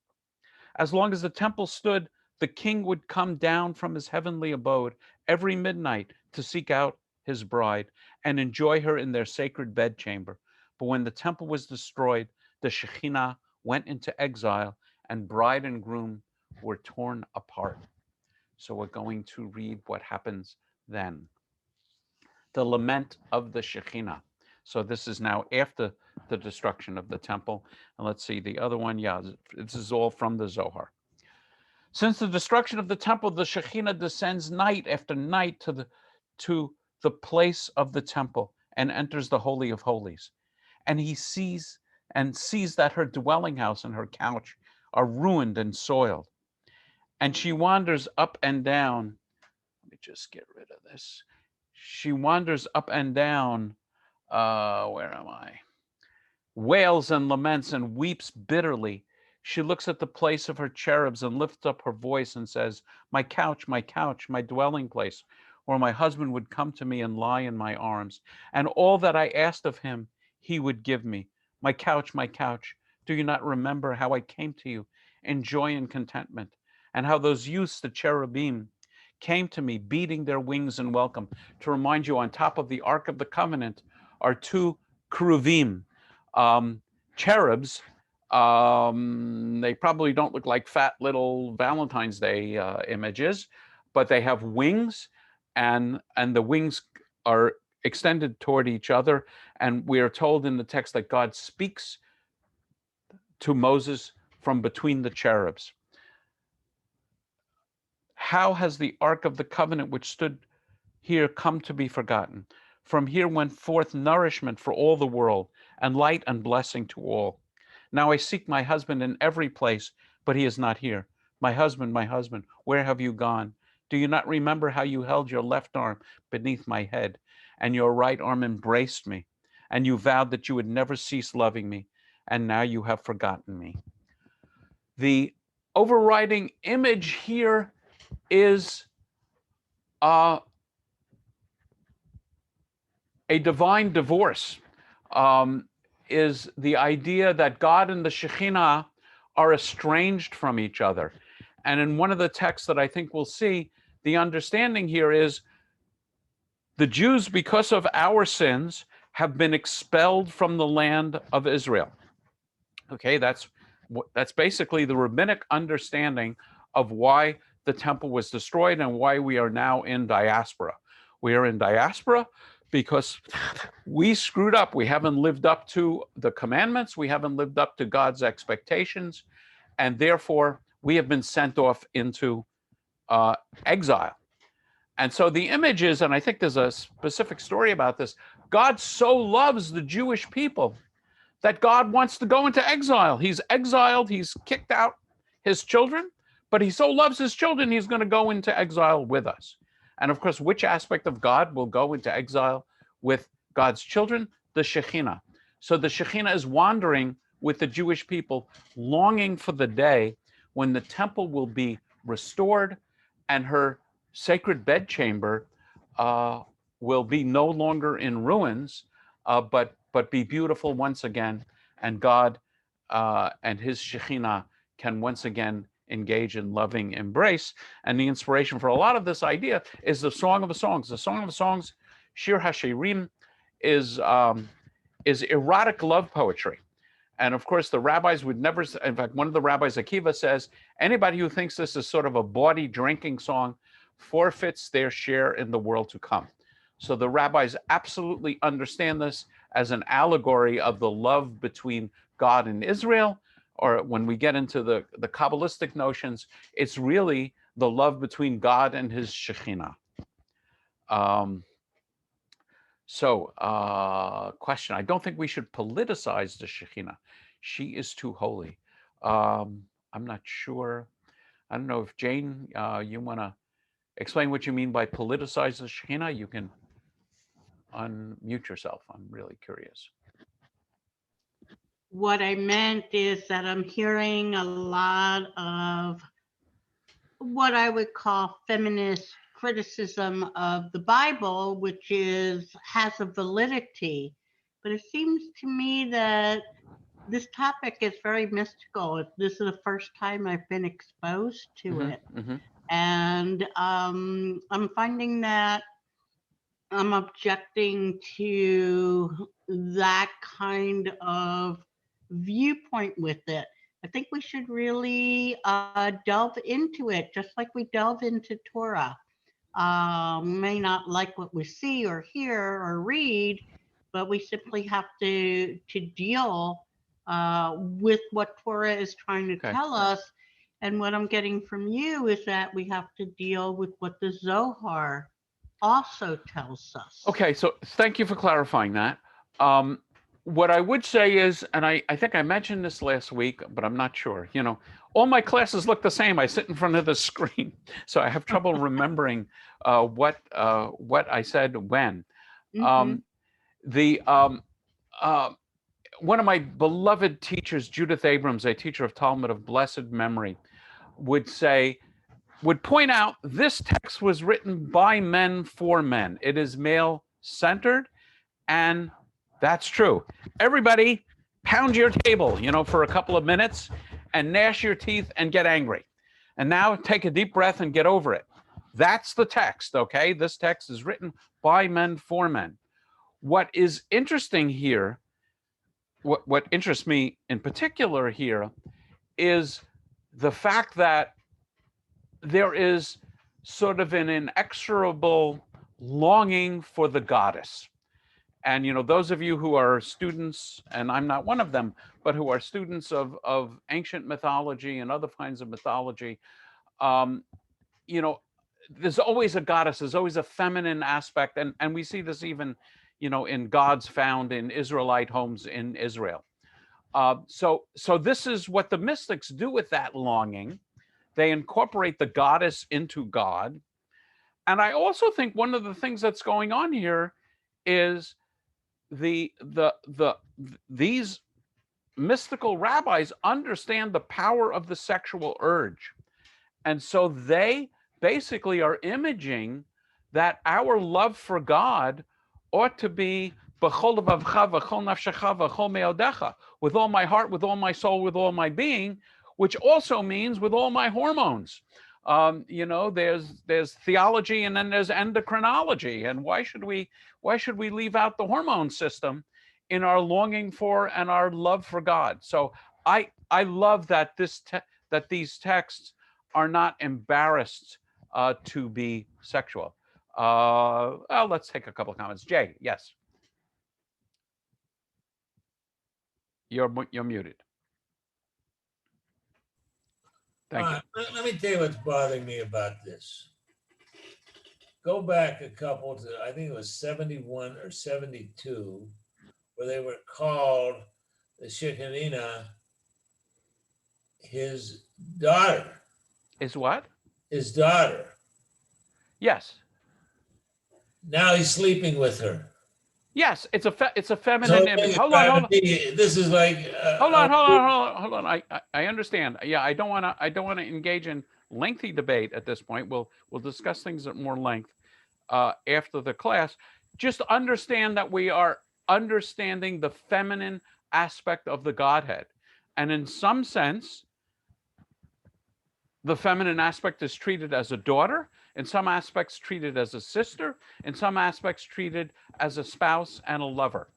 As long as the temple stood, the king would come down from his heavenly abode every midnight to seek out his bride and enjoy her in their sacred bedchamber. But when the temple was destroyed, the Shechinah went into exile, and bride and groom were torn apart. So we're going to read what happens then. The lament of the Shechinah. So this is now after the destruction of the temple. And let's see, the other one, yeah, this is all from the Zohar. Since the destruction of the temple, the Shekhinah descends night after night to the place of the temple and enters the Holy of Holies. And he sees that her dwelling house and her couch are ruined and soiled. And she wanders up and down. Let me just get rid of this. She wanders up and down. Where am I? Wails and laments and weeps bitterly. She looks at the place of her cherubs and lifts up her voice and says, my couch, my dwelling place, where my husband would come to me and lie in my arms. And all that I asked of him, he would give me. My couch, do you not remember how I came to you in joy and contentment? And how those youths, the cherubim, came to me, beating their wings in welcome. To remind you, on top of the Ark of the Covenant are two keruvim, cherubs. They probably don't look like fat little Valentine's Day images, but they have wings, and the wings are extended toward each other. And we are told in the text that God speaks to Moses from between the cherubs. How has the Ark of the Covenant, which stood here come to be forgotten. From here went forth nourishment for all the world, and light and blessing to all. Now I seek my husband in every place, but he is not here. My husband, where have you gone? Do you not remember how you held your left arm beneath my head, and your right arm embraced me? And you vowed that you would never cease loving me, and now you have forgotten me. The overriding image here is a divine divorce, is the idea that God and the Shechinah are estranged from each other. And in one of the texts that I think we'll see, the understanding here is the Jews, because of our sins, have been expelled from the land of Israel. Okay, that's basically the rabbinic understanding of why the temple was destroyed and why we are now in diaspora. We are in diaspora because we screwed up. We haven't lived up to the commandments. We haven't lived up to God's expectations. And therefore, we have been sent off into exile. And so the image is, and I think there's a specific story about this, God so loves the Jewish people that God wants to go into exile. He's exiled, he's kicked out his children, but he so loves his children, he's going to go into exile with us. And of course, which aspect of God will go into exile with God's children? The Shechinah. So the Shechinah is wandering with the Jewish people, longing for the day when the temple will be restored and her sacred bedchamber will be no longer in ruins, but be beautiful once again, and God and his Shekhinah can once again engage in loving embrace. And the inspiration for a lot of this idea is the Song of the Songs. The Song of the Songs, Shir HaShirim, is erotic love poetry. And of course, the rabbis would never, in fact, one of the rabbis, Akiva, says, anybody who thinks this is sort of a bawdy drinking song forfeits their share in the world to come. So the rabbis absolutely understand this as an allegory of the love between God and Israel, or when we get into the Kabbalistic notions, it's really the love between God and his Shekhinah. Question, I don't think we should politicize the Shekhinah. She is too holy. I'm not sure. I don't know if Jane, you want to explain what you mean by politicize the Shekhinah. You can unmute yourself. I'm really curious. What I meant is that I'm hearing a lot of what I would call feminist criticism of the Bible, which has a validity. But it seems to me that this topic is very mystical. This is the first time I've been exposed to it. And I'm finding that I'm objecting to that kind of viewpoint with it. I think we should really delve into it, just like we delve into Torah. May not like what we see or hear or read, but we simply have to deal with what Torah is trying to tell us. And what I'm getting from you is that we have to deal with what the Zohar also tells us. Okay, so thank you for clarifying that. What I would say is, and I think I mentioned this last week, but I'm not sure, all my classes look the same. I sit in front of the screen, so I have trouble remembering what I said when. One of my beloved teachers, Judith Abrams, a teacher of Talmud of blessed memory, would point out this text was written by men for men. It is male-centered, and that's true. Everybody, pound your table, for a couple of minutes and gnash your teeth and get angry. And now take a deep breath and get over it. That's the text, okay? This text is written by men for men. What is interesting here, what interests me in particular here, is the fact that there is sort of an inexorable longing for the goddess. And those of you who are students, and I'm not one of them, but who are students of ancient mythology and other kinds of mythology, there's always a goddess, there's always a feminine aspect, and we see this even, in gods found in Israelite homes in Israel. So this is what the mystics do with that longing. They incorporate the goddess into God. And I also think one of the things that's going on here is these mystical rabbis understand the power of the sexual urge. And so they basically are imaging that our love for God ought to be with all my heart, with all my soul, with all my being, which also means with all my hormones. There's theology and then there's endocrinology. And why should we leave out the hormone system in our longing for and our love for God? So I love that that these texts are not embarrassed to be sexual. Let's take a couple of comments. Jay, yes. You're muted. Thank you. Let me tell you what's bothering me about this. Go back a couple to, I think it was 71 or 72, where they were called the Shekinah, his daughter. Is what? His daughter. Yes. Now he's sleeping with her. Yes, it's a feminine image. Hold on. This is like. Hold on. I understand. Yeah, I don't want to engage in lengthy debate at this point. We'll discuss things at more length after the class. Just understand that we are understanding the feminine aspect of the Godhead, and in some sense, the feminine aspect is treated as a daughter, in some aspects treated as a sister, in some aspects treated as a spouse and a lover.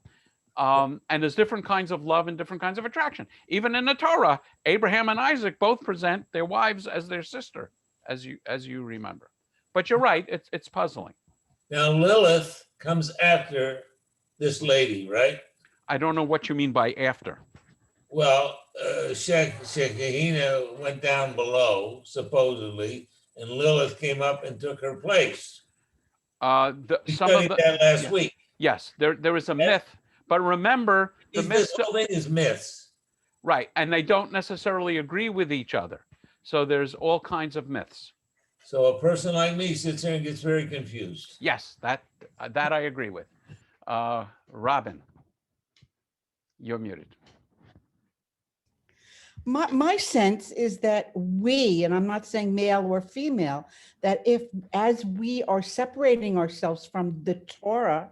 And there's different kinds of love and different kinds of attraction. Even in the Torah, Abraham and Isaac both present their wives as their sister, as you remember. But you're right, it's puzzling. Now Lilith comes after this lady, right? I don't know what you mean by after. Well, Shekinah went down below, supposedly, and Lilith came up and took her place. We studied that last week. Yes, there is a myth, but remember, this whole thing is myths. Right, and they don't necessarily agree with each other. So there's all kinds of myths. So a person like me sits there and gets very confused. Yes, that I agree with. Robin, you're muted. My sense is that we, and I'm not saying male or female, that as we are separating ourselves from the Torah,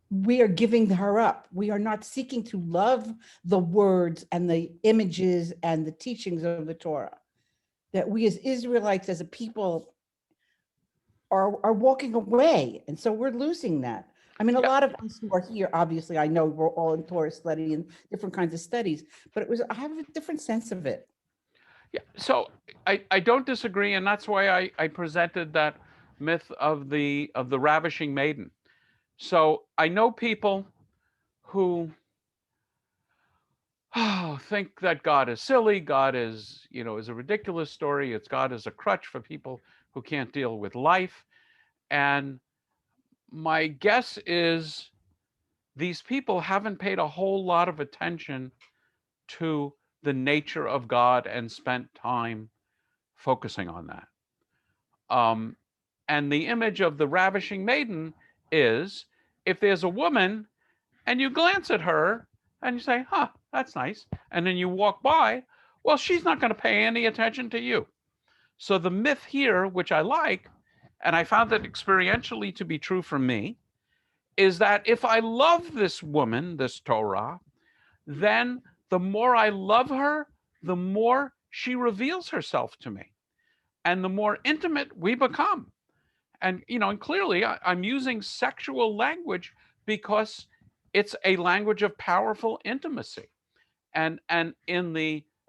we are giving her up. We are not seeking to love the words and the images and the teachings of the Torah. That we as Israelites, as a people, are walking away. And so we're losing that. I mean, a lot of us who are here, obviously, I know we're all in Torah study and different kinds of studies, but I have a different sense of it. Yeah, so I don't disagree, and that's why I presented that myth of the Ravishing Maiden. So I know people who think that God is silly, God is a ridiculous story. God is a crutch for people who can't deal with life. And my guess is these people haven't paid a whole lot of attention to the nature of God and spent time focusing on that. And the image of the Ravishing Maiden is, if there's a woman and you glance at her and you say, huh, that's nice, and then you walk by, well, she's not going to pay any attention to you. So the myth here, which I like, and I found that experientially to be true for me, is that if I love this woman, this Torah, then the more I love her, the more she reveals herself to me, and the more intimate we become. And and clearly I'm using sexual language because it's a language of powerful intimacy. And at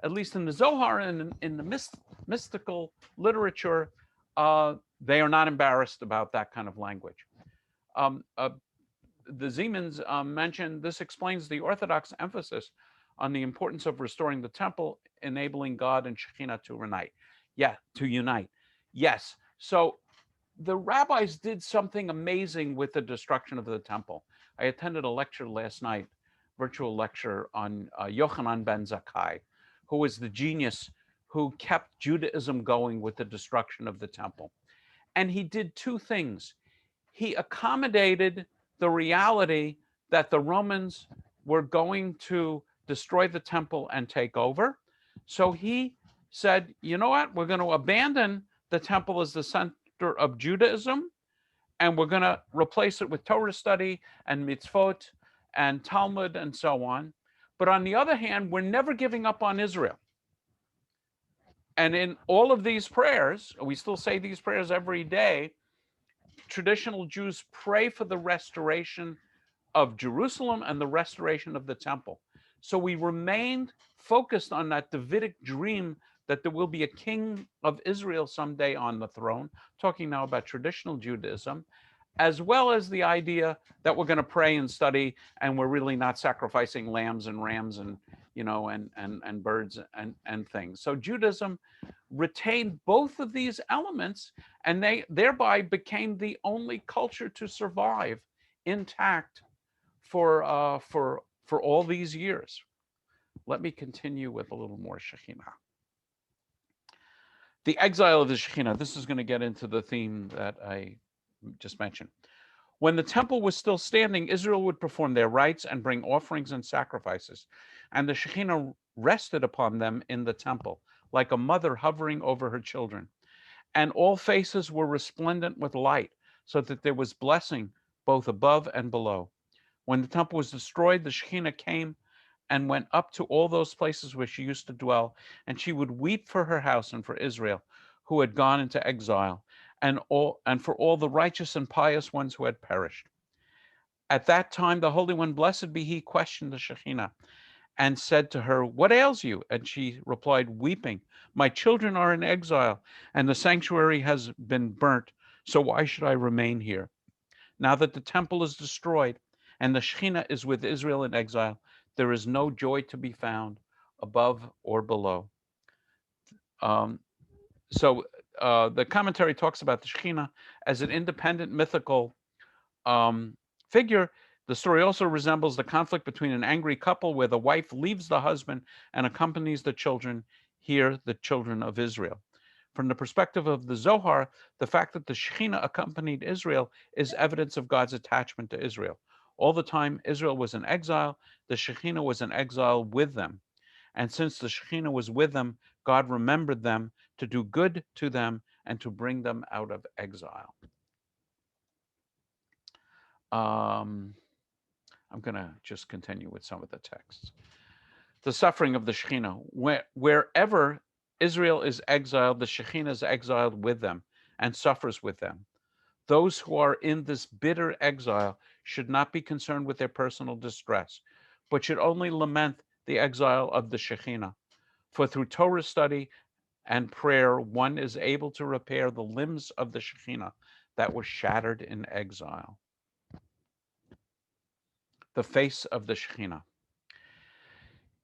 least in the Zohar and in the mystical literature, they are not embarrassed about that kind of language. The Zemans mentioned this explains the Orthodox emphasis on the importance of restoring the temple, enabling God and Shekinah to unite. Yes. So the rabbis did something amazing with the destruction of the temple. I attended a lecture last night, virtual lecture on Yochanan ben Zakkai, who was the genius who kept Judaism going with the destruction of the temple. And he did two things. He accommodated the reality that the Romans were going to destroy the temple and take over. So he said, you know what, we're going to abandon the temple as the center of Judaism, and we're going to replace it with Torah study and mitzvot and Talmud and so on. But on the other hand, we're never giving up on Israel. And in all of these prayers, we still say these prayers every day, traditional Jews pray for the restoration of Jerusalem and the restoration of the temple. So we remained focused on that Davidic dream that there will be a king of Israel someday on the throne, talking now about traditional Judaism, as well as the idea that we're going to pray and study, and we're really not sacrificing lambs and rams and, you know, and birds and things. So Judaism retained both of these elements, and they thereby became the only culture to survive intact for all these years. Let me continue with a little more Shekhinah. The exile of the Shekinah. This is going to get into the theme that I just mentioned. When the temple was still standing, Israel would perform their rites and bring offerings and sacrifices, and the Shekinah rested upon them in the temple, like a mother hovering over her children. And all faces were resplendent with light, so that there was blessing both above and below. When the temple was destroyed, the Shekinah came and went up to all those places where she used to dwell, and she would weep for her house and for Israel, who had gone into exile, and for all the righteous and pious ones who had perished. At that time, the Holy One, blessed be He, questioned the Shekinah and said to her, "What ails you?" And she replied, weeping, "My children are in exile, and the sanctuary has been burnt, so why should I remain here? Now that the temple is destroyed and the Shekinah is with Israel in exile, there is no joy to be found above or below." So the commentary talks about the Shekinah as an independent mythical figure. The story also resembles the conflict between an angry couple where the wife leaves the husband and accompanies the children, here the children of Israel. From the perspective of the Zohar, the fact that the Shekinah accompanied Israel is evidence of God's attachment to Israel. All the time Israel was in exile, the Shekinah was in exile with them. And since the Shekinah was with them, God remembered them to do good to them and to bring them out of exile. I'm going to just continue with some of the texts. The suffering of the Shekinah. Wherever Israel is exiled, the Shekinah is exiled with them and suffers with them. Those who are in this bitter exile should not be concerned with their personal distress, but should only lament the exile of the Shekinah. For through Torah study and prayer, one is able to repair the limbs of the Shekinah that were shattered in exile. The face of the Shekinah.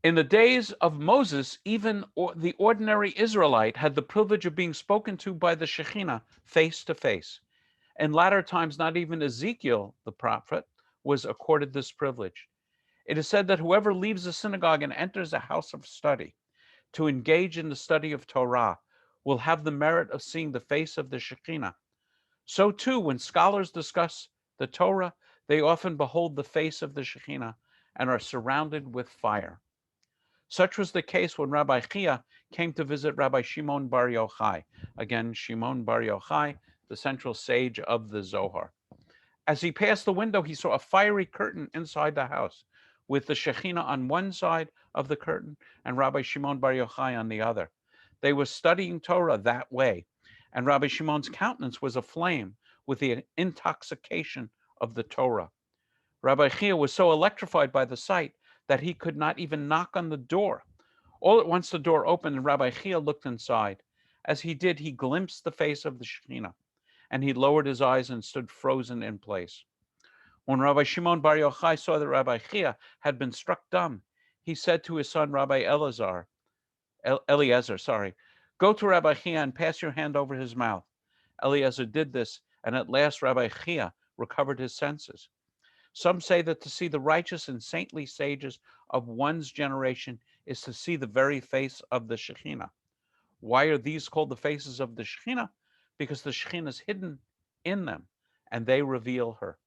In the days of Moses, even the ordinary Israelite had the privilege of being spoken to by the Shekinah face to face. In latter times, not even Ezekiel, the prophet, was accorded this privilege. It is said that whoever leaves the synagogue and enters a house of study to engage in the study of Torah will have the merit of seeing the face of the Shekinah. So too, when scholars discuss the Torah, they often behold the face of the Shekinah and are surrounded with fire. Such was the case when Rabbi Chia came to visit Rabbi Shimon Bar Yochai. Again, Shimon Bar Yochai, the central sage of the Zohar. As he passed the window, he saw a fiery curtain inside the house, with the Shekinah on one side of the curtain and Rabbi Shimon Bar Yochai on the other. They were studying Torah that way, and Rabbi Shimon's countenance was aflame with the intoxication of the Torah. Rabbi Chia was so electrified by the sight that he could not even knock on the door. All at once the door opened and Rabbi Chia looked inside. As he did, he glimpsed the face of the Shekinah, and he lowered his eyes and stood frozen in place. When Rabbi Shimon Bar Yochai saw that Rabbi Chia had been struck dumb, he said to his son Rabbi Eliezer, "Go to Rabbi Chia and pass your hand over his mouth." Eliezer did this, and at last Rabbi Chia recovered his senses. Some say that to see the righteous and saintly sages of one's generation is to see the very face of the Shekhinah. Why are these called the faces of the Shekhinah? Because the Shekhinah is hidden in them, and they reveal her.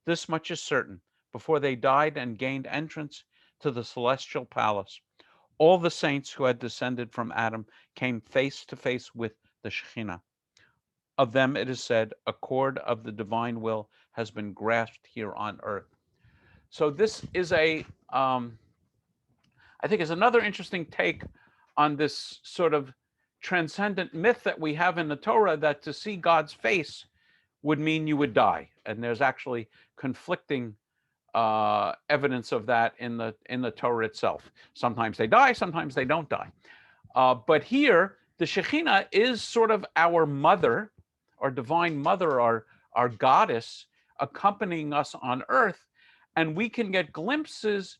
This much is certain. Before they died and gained entrance to the celestial palace, all the saints who had descended from Adam came face to face with the Shekhinah. Of them it is said, a cord of the divine will has been grasped here on earth. So this is I think is another interesting take on this sort of transcendent myth that we have in the Torah, that to see God's face would mean you would die. And there's actually conflicting evidence of that in the Torah itself. Sometimes they die, sometimes they don't die. But here, the Shekhinah is sort of our mother, our divine mother, our goddess, accompanying us on earth, and we can get glimpses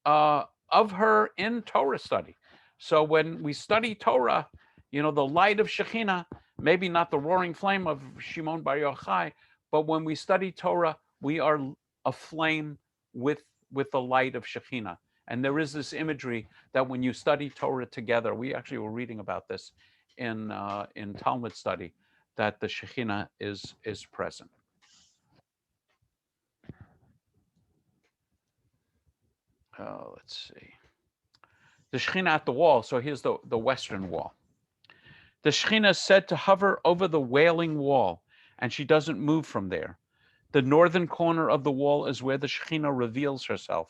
of her in Torah study. So when we study Torah, the light of Shekhinah, maybe not the roaring flame of Shimon Bar Yochai, but when we study Torah, we are aflame with the light of Shekhinah. And there is this imagery that when you study Torah together, we actually were reading about this in Talmud study, that the Shekhinah is present. Let's see. The Shekhinah at the wall. So here's the western wall. The Shekhinah is said to hover over the Wailing Wall, and she doesn't move from there. The northern corner of the wall is where the Shekhinah reveals herself.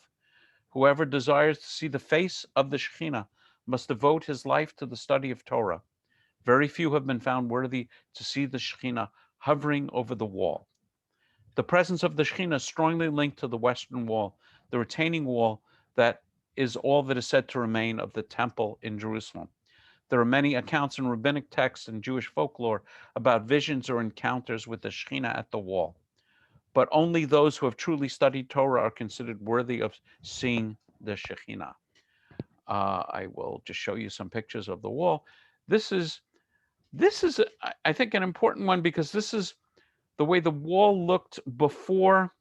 Whoever desires to see the face of the Shekhinah must devote his life to the study of Torah. Very few have been found worthy to see the Shekhinah hovering over the wall. The presence of the Shekhinah is strongly linked to the western wall, the retaining wall that is all that is said to remain of the temple in Jerusalem. There are many accounts in rabbinic texts and Jewish folklore about visions or encounters with the Shekhinah at the wall. But only those who have truly studied Torah are considered worthy of seeing the Shekhinah. I will just show you some pictures of the wall. This is, I think, an important one, because this is the way the wall looked before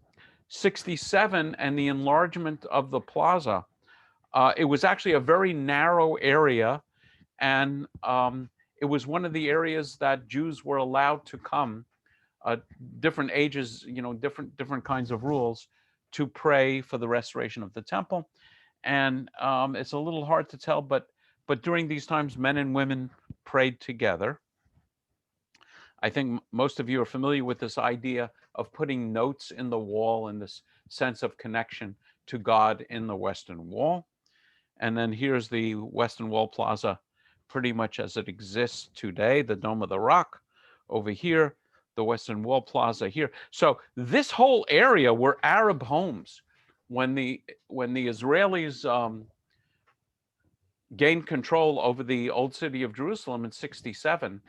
67 and the enlargement of the plaza. It was actually a very narrow area, and it was one of the areas that Jews were allowed to come, different ages, different kinds of rules, to pray for the restoration of the temple. And it's a little hard to tell, but during these times, men and women prayed together. I think most of you are familiar with this idea of putting notes in the wall and this sense of connection to God in the Western Wall. And then here's the Western Wall Plaza, pretty much as it exists today, the Dome of the Rock over here, the Western Wall Plaza here. So this whole area were Arab homes. When the Israelis gained control over the old city of Jerusalem in 67,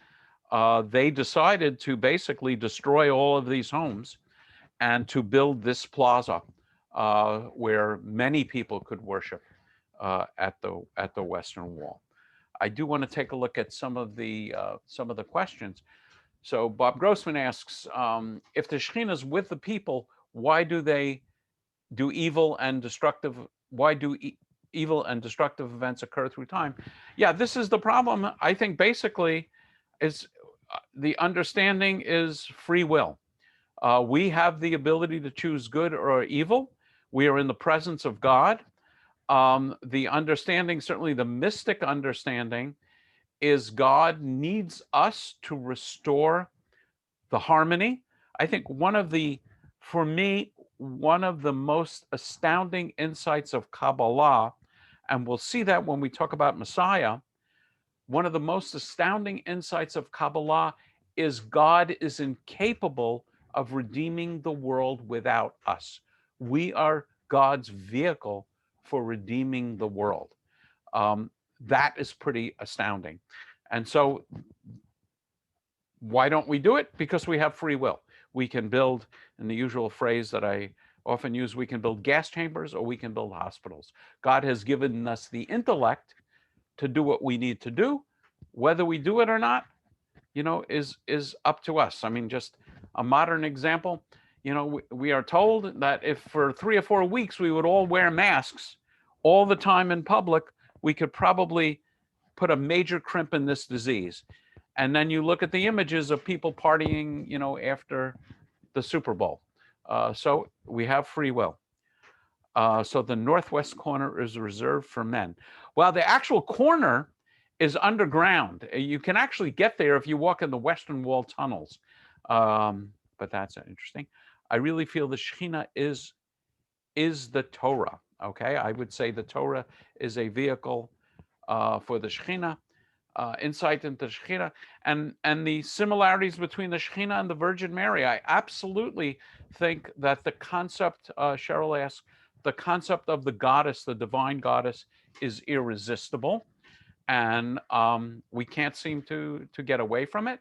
they decided to basically destroy all of these homes and to build this plaza where many people could worship at the Western Wall. I do want to take a look at some of the questions. So Bob Grossman asks, if the Shekhinah is with the people, why do evil and destructive events occur through time? Yeah, this is the problem. I think basically is the understanding is free will. We have the ability to choose good or evil. We are in the presence of God. The understanding, certainly the mystic understanding, is God needs us to restore the harmony. I think for me, one of the most astounding insights of Kabbalah, and we'll see that when we talk about Messiah, one of the most astounding insights of Kabbalah is God is incapable of redeeming the world without us. We are God's vehicle for redeeming the world. That is pretty astounding. And so why don't we do it? Because we have free will. We can build, in the usual phrase that I often use, we can build gas chambers or we can build hospitals. God has given us the intellect to do what we need to do. Whether we do it or not, is up to us. I mean, just a modern example, we are told that if for 3 or 4 weeks we would all wear masks all the time in public, we could probably put a major crimp in this disease. And then you look at the images of people partying, after the Super Bowl. So we have free will. So the northwest corner is reserved for men. Well, the actual corner is underground. You can actually get there if you walk in the Western Wall tunnels. But that's interesting. I really feel the Shekhinah is the Torah. Okay, I would say the Torah is a vehicle for the Shekhinah, insight into Shekhinah, and the similarities between the Shekhinah and the Virgin Mary. I absolutely think that the concept, Cheryl asks, the concept of the goddess, the divine goddess, is irresistible, and we can't seem to get away from it.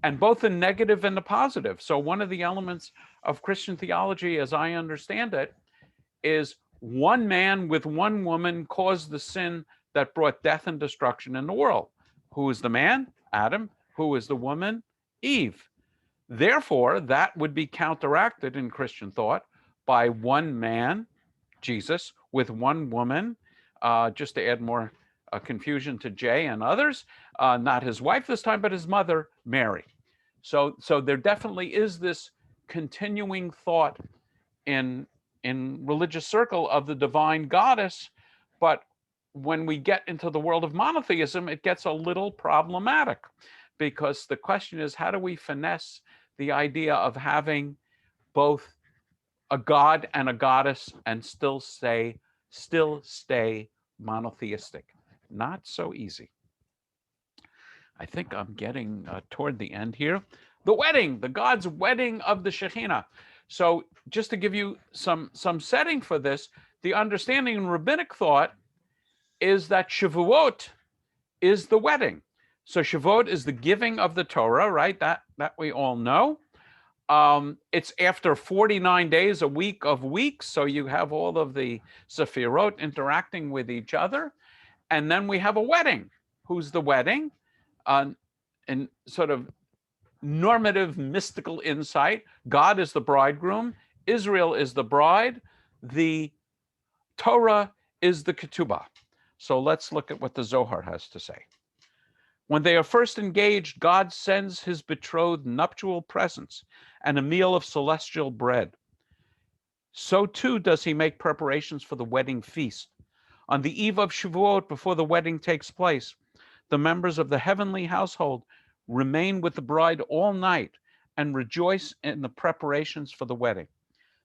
And both the negative and the positive. So one of the elements of Christian theology, as I understand it, is one man with one woman caused the sin that brought death and destruction in the world. Who is the man? Adam. Who is the woman? Eve. Therefore, that would be counteracted in Christian thought by one man, Jesus, with one woman, just to add more confusion to Jay and others, not his wife this time, but his mother, Mary. So there definitely is this continuing thought in religious circle of the divine goddess, but when we get into the world of monotheism, it gets a little problematic, because the question is, how do we finesse the idea of having both a god and a goddess and still stay monotheistic? Not so easy. I think I'm getting toward the end here. The wedding, the God's wedding of the Shekinah. So just to give you some setting for this, the understanding in rabbinic thought is that Shavuot is the wedding. So Shavuot is the giving of the Torah, right? That we all know. It's after 49 days, a week of weeks. So you have all of the Sephirot interacting with each other. And then we have a wedding. Who's the wedding? In sort of normative mystical insight, God is the bridegroom, Israel is the bride, the Torah is the ketubah. So let's look at what the Zohar has to say. When they are first engaged, God sends his betrothed nuptial presents and a meal of celestial bread. So too does he make preparations for the wedding feast. On the eve of Shavuot, before the wedding takes place, the members of the heavenly household remain with the bride all night and rejoice in the preparations for the wedding.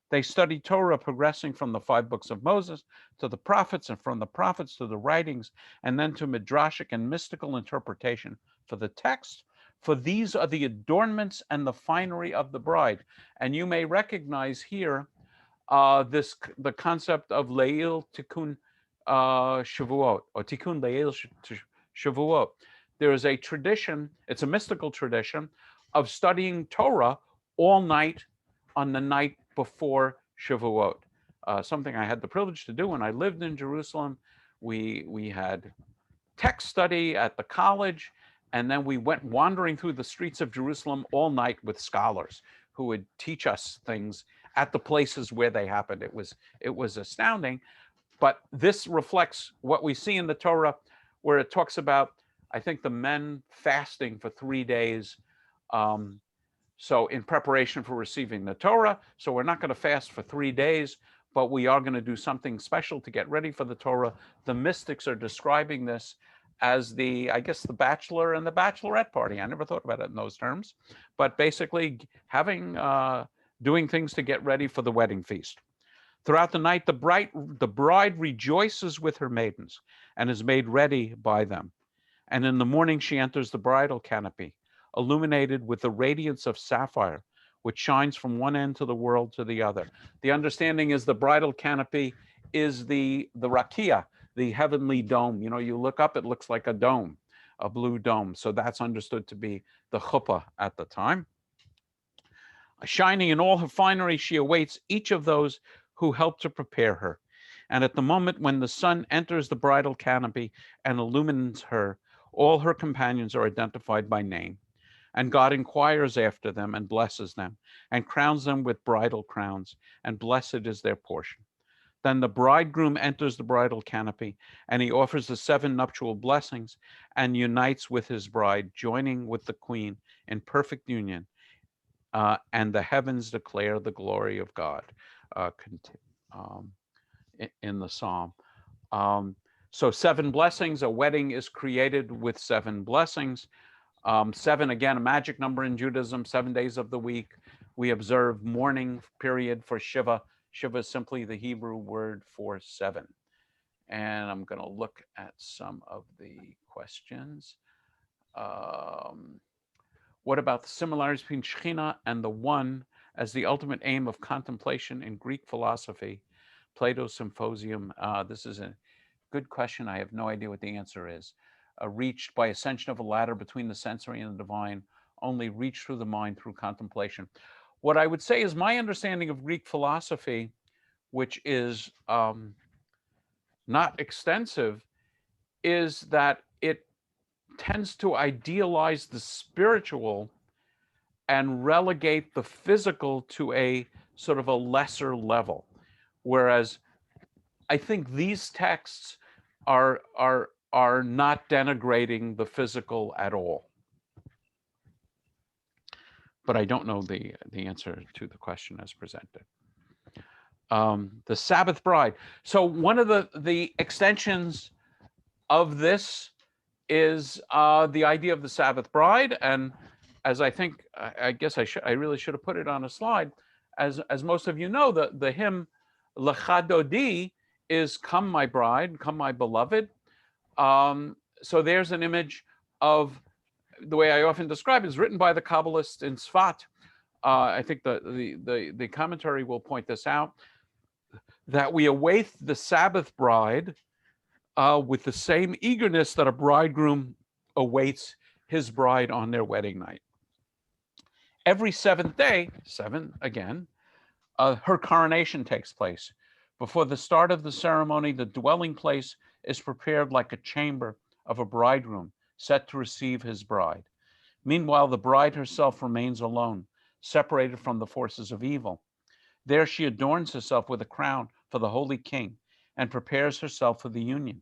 They study Torah, progressing from the 5 books of Moses to the prophets, and from the prophets to the writings, and then to midrashic and mystical interpretation for the text. For these are the adornments and the finery of the bride. And you may recognize here the concept of Leil Tikkun Shavuot, or Tikkun Leil Shavuot. There is a tradition, it's a mystical tradition, of studying Torah all night on the night before Shavuot. Something I had the privilege to do when I lived in Jerusalem. We had text study at the college, and then we went wandering through the streets of Jerusalem all night with scholars who would teach us things at the places where they happened. It was astounding. But this reflects what we see in the Torah, where it talks about, I think, the men fasting for 3 days. So in preparation for receiving the Torah. So we're not going to fast for 3 days, but we are going to do something special to get ready for the Torah. The mystics are describing this as the bachelor and the bachelorette party. I never thought about it in those terms, but basically doing things to get ready for the wedding feast. Throughout the night, the bride rejoices with her maidens and is made ready by them. And in the morning, she enters the bridal canopy, illuminated with the radiance of sapphire, which shines from one end of the world to the other. The understanding is the bridal canopy is the rakia, the heavenly dome. You look up, it looks like a dome, a blue dome. So that's understood to be the chuppah at the time. Shining in all her finery, she awaits each of those who help to prepare her. And at the moment when the sun enters the bridal canopy and illumines her, All her companions are identified by name, and God inquires after them and blesses them, and crowns them with bridal crowns, and blessed is their portion. Then the bridegroom enters the bridal canopy, and he offers the 7 nuptial blessings and unites with his bride, joining with the queen in perfect union. And the heavens declare the glory of God, in the psalm. So 7 blessings, a wedding is created with 7 blessings. 7, again, a magic number in Judaism, 7 days of the week. We observe mourning period for Shiva. Shiva is simply the Hebrew word for 7. And I'm going to look at some of the questions. What about the similarities between Shechinah and the One as the ultimate aim of contemplation in Greek philosophy? Plato's Symposium. This is a good question. I have no idea what the answer is. Reached by ascension of a ladder between the sensory and the divine, only reached through the mind through contemplation. What I would say is my understanding of Greek philosophy, which is not extensive, is that it tends to idealize the spiritual and relegate the physical to a sort of a lesser level. Whereas I think these texts are not denigrating the physical at all. But I don't know the answer to the question as presented. The Sabbath Bride. So one of the extensions of this is the idea of the Sabbath Bride. And as I think, I guess I really should have put it on a slide. As most of you know, the hymn Lecha Dodi is "Come my bride, come my beloved." So there's an image of the way I often describe it is written by the Kabbalists in Tzfat. I think the commentary will point this out, that we await the Sabbath bride with the same eagerness that a bridegroom awaits his bride on their wedding night. Every 7th day, 7 again, her coronation takes place. Before the start of the ceremony, the dwelling place is prepared like a chamber of a bridegroom set to receive his bride. Meanwhile, the bride herself remains alone, separated from the forces of evil. There she adorns herself with a crown for the holy king and prepares herself for the union.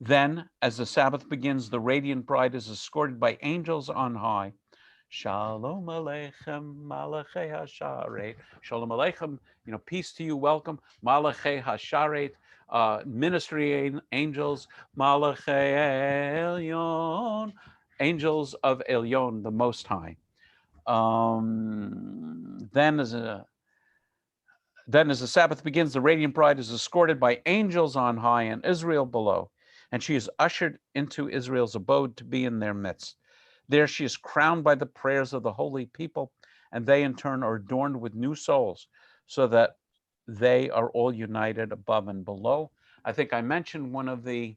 Then, as the Sabbath begins, the radiant bride is escorted by angels on high. Shalom Aleichem, Malachei Hasharet. Shalom Aleichem, peace to you, welcome. Malachei Hasharet, ministry angels. Malachei Elyon, angels of Elyon, the Most High. Then as the Sabbath begins, the radiant bride is escorted by angels on high and Israel below, and she is ushered into Israel's abode to be in their midst. There she is crowned by the prayers of the holy people, and they in turn are adorned with new souls, so that they are all united above and below. I think I mentioned one of the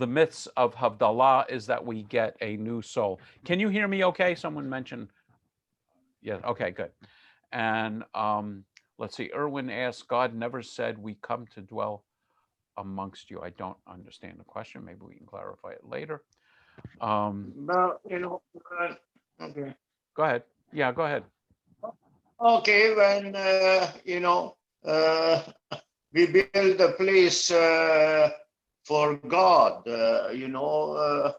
myths of Havdalah is that we get a new soul. Can you hear me okay? Someone mentioned, yeah, okay, good. And let's see, Erwin asked, God never said we come to dwell amongst you. I don't understand the question. Maybe we can clarify it later. Well, okay. Go ahead. Yeah, go ahead. Okay, when, we build a place for God, he never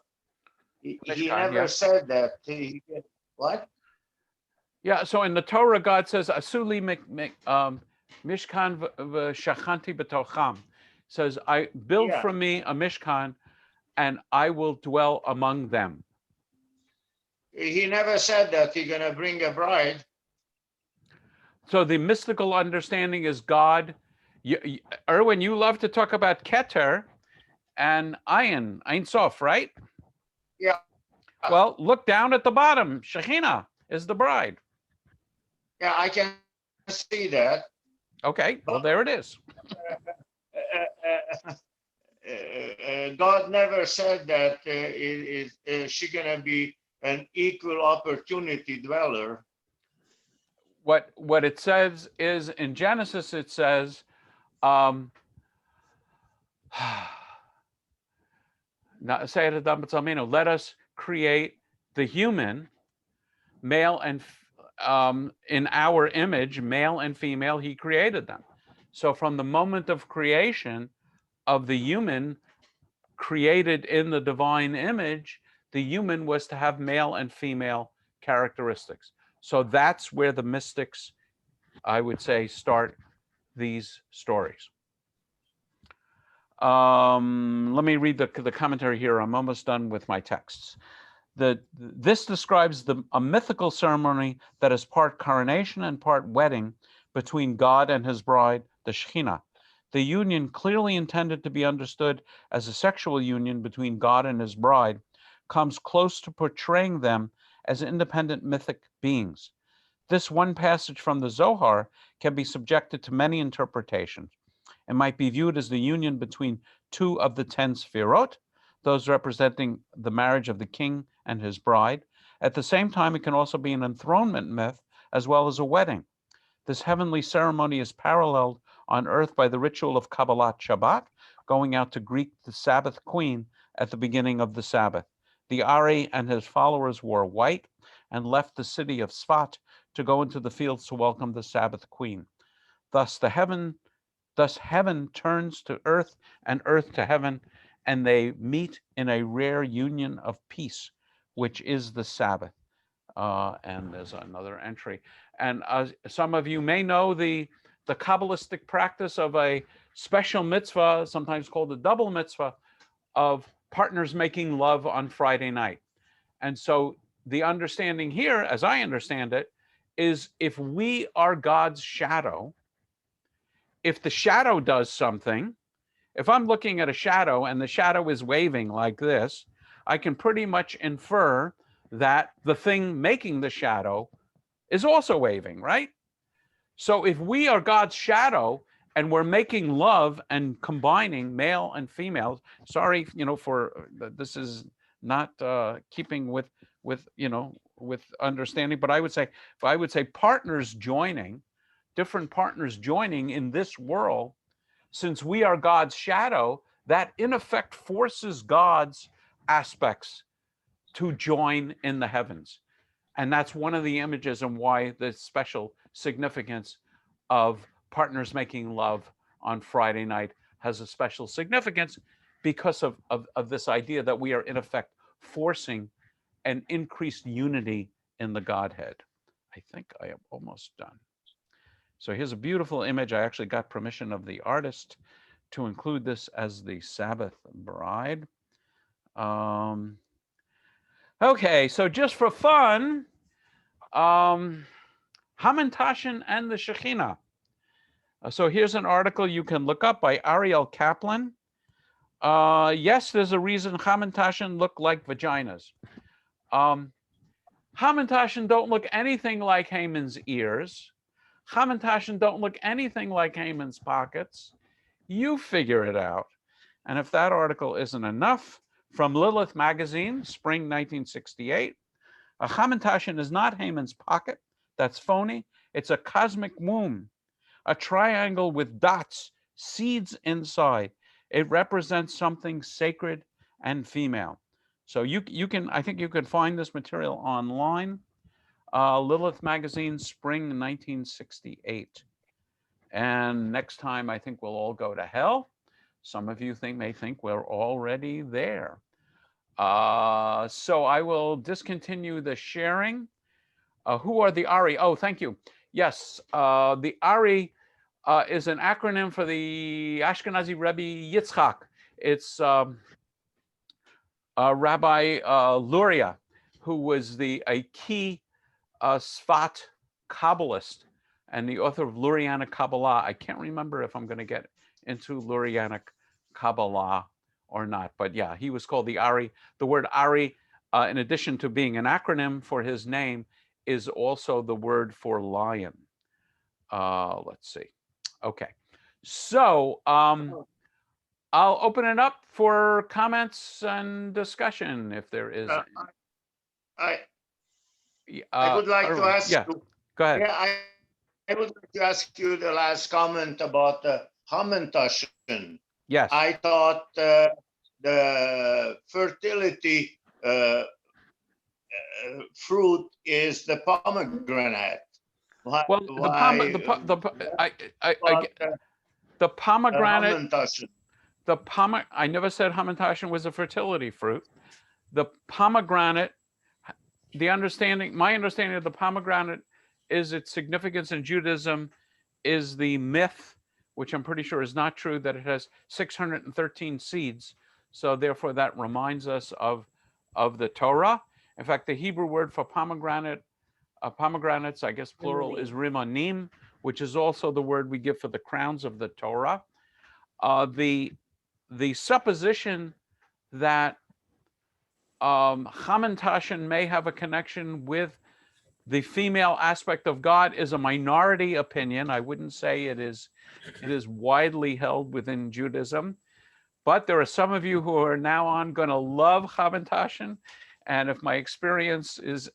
yeah. said that. What? Yeah, so in the Torah, God says, Asuli mishkan v'shachanti b'tocham. Says, I build for me a mishkan, and I will dwell among them. He never said that he's going to bring a bride. So the mystical understanding is God. Erwin, you love to talk about Keter and Ein Sof, right? Yeah. Well, look down at the bottom. Shekinah is the bride. Yeah, I can see that. Okay, well, there it is. God never said that she going to be an equal opportunity dweller. what it says is in Genesis, it says, let us create the human, male and in our image, male and female, he created them. So from the moment of creation of the human created in the divine image, the human was to have male and female characteristics. So that's where the mystics, I would say, start these stories. Let me read the commentary here. I'm almost done with my texts. This describes a mythical ceremony that is part coronation and part wedding between God and his bride, the Shechinah. The union, clearly intended to be understood as a sexual union between God and his bride, comes close to portraying them as independent mythic beings. This one passage from the Zohar can be subjected to many interpretations. It might be viewed as the union between two of the 10 Sefirot, those representing the marriage of the king and his bride. At the same time, it can also be an enthronement myth as well as a wedding. This heavenly ceremony is paralleled on earth by the ritual of Kabbalat Shabbat, going out to greet the Sabbath Queen at the beginning of the Sabbath. The Ari and his followers wore white and left the city of Sfat to go into the fields to welcome the Sabbath Queen. Thus heaven turns to earth and earth to heaven, and they meet in a rare union of peace, which is the Sabbath. And there's another entry. And some of you may know the Kabbalistic practice of a special mitzvah, sometimes called a double mitzvah, of partners making love on Friday night. And so the understanding here, as I understand it, is if we are God's shadow, if the shadow does something, if I'm looking at a shadow and the shadow is waving like this, I can pretty much infer that the thing making the shadow is also waving, right? So if we are God's shadow and we're making love and combining male and female, sorry, for this is not keeping with understanding, but I would say partners joining, different partners joining in this world, since we are God's shadow, that in effect forces God's aspects to join in the heavens. And that's one of the images and why the special significance of partners making love on Friday night has a special significance, because of this idea that we are in effect forcing an increased unity in the Godhead. I think I am almost done. So here's a beautiful image. I actually got permission of the artist to include this as the Sabbath Bride. Okay, so just for fun, Hamantashen and the Shechinah. So here's an article you can look up by Ariel Kaplan. Yes, there's a reason Hamantashen look like vaginas. Hamantashen don't look anything like Haman's ears. Hamantashen don't look anything like Haman's pockets. You figure it out. And if that article isn't enough, from Lilith magazine, spring 1968, a Hamantashen is not Haman's pocket. That's phony. It's a cosmic womb, a triangle with dots, seeds inside. It represents something sacred and female. So you can, I think you can find this material online. Lilith magazine, spring 1968. And next time, I think we'll all go to hell. Some of you may think we're already there. So I will discontinue the sharing. Who are the Ari? Oh, thank you. Yes, the Ari is an acronym for the Ashkenazi Rebbe Yitzchak. It's Rabbi Luria, who was a key Sfat Kabbalist and the author of Lurianic Kabbalah. I can't remember if I'm going to get into Lurianic Kabbalah or not, but yeah, he was called the Ari. The word Ari, in addition to being an acronym for his name, is also the word for lion. Let's see. Okay, so I'll open it up for comments and discussion if there is. I would like to ask. Yeah, go ahead. Yeah, I would like to ask you the last comment about the Hamantashen. Yes. I thought the fertility fruit is the pomegranate. Why? Well, the pomegranate, I never said Hamantashen was a fertility fruit. The pomegranate, my understanding of the pomegranate is its significance in Judaism is the myth, which I'm pretty sure is not true, that it has 613 seeds. So therefore that reminds us of the Torah. In fact, the Hebrew word for pomegranates, I guess plural, is rimonim, which is also the word we give for the crowns of the Torah. The supposition that Hamantashen may have a connection with the female aspect of God is a minority opinion. I wouldn't say it is widely held within Judaism, but there are some of you who are now on going to love Hamantashen. And if my experience is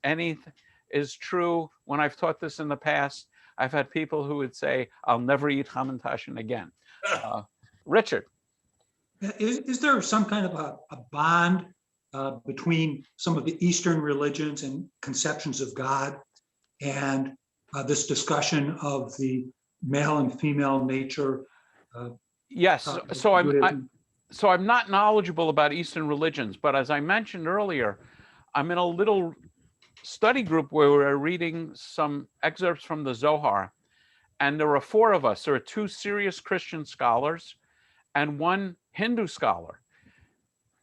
true, when I've taught this in the past, I've had people who would say, I'll never eat Hamantashen again. Richard. Is there some kind of a bond between some of the Eastern religions and conceptions of God and this discussion of the male and female nature? Yes. So I'm not knowledgeable about Eastern religions, but as I mentioned earlier, I'm in a little study group where we're reading some excerpts from the Zohar, and there are 4 of us. There are 2 serious Christian scholars and 1 Hindu scholar.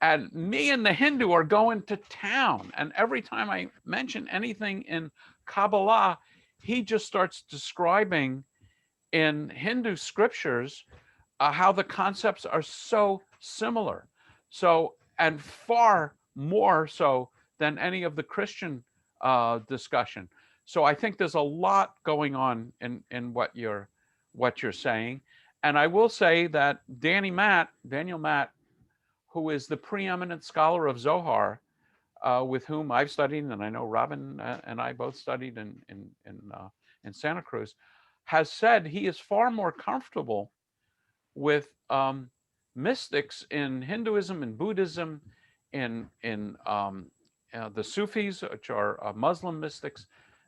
And me and the Hindu are going to town. And every time I mention anything in Kabbalah, he just starts describing in Hindu scriptures how the concepts are so similar. So, and far more so than any of the Christian discussion. So I think there's a lot going on in what you're saying. And I will say that Daniel Matt, who is the preeminent scholar of Zohar, with whom I've studied, and I know Robin and I both studied in Santa Cruz, has said he is far more comfortable with mystics in Hinduism and Buddhism, in the Sufis, which are Muslim mystics,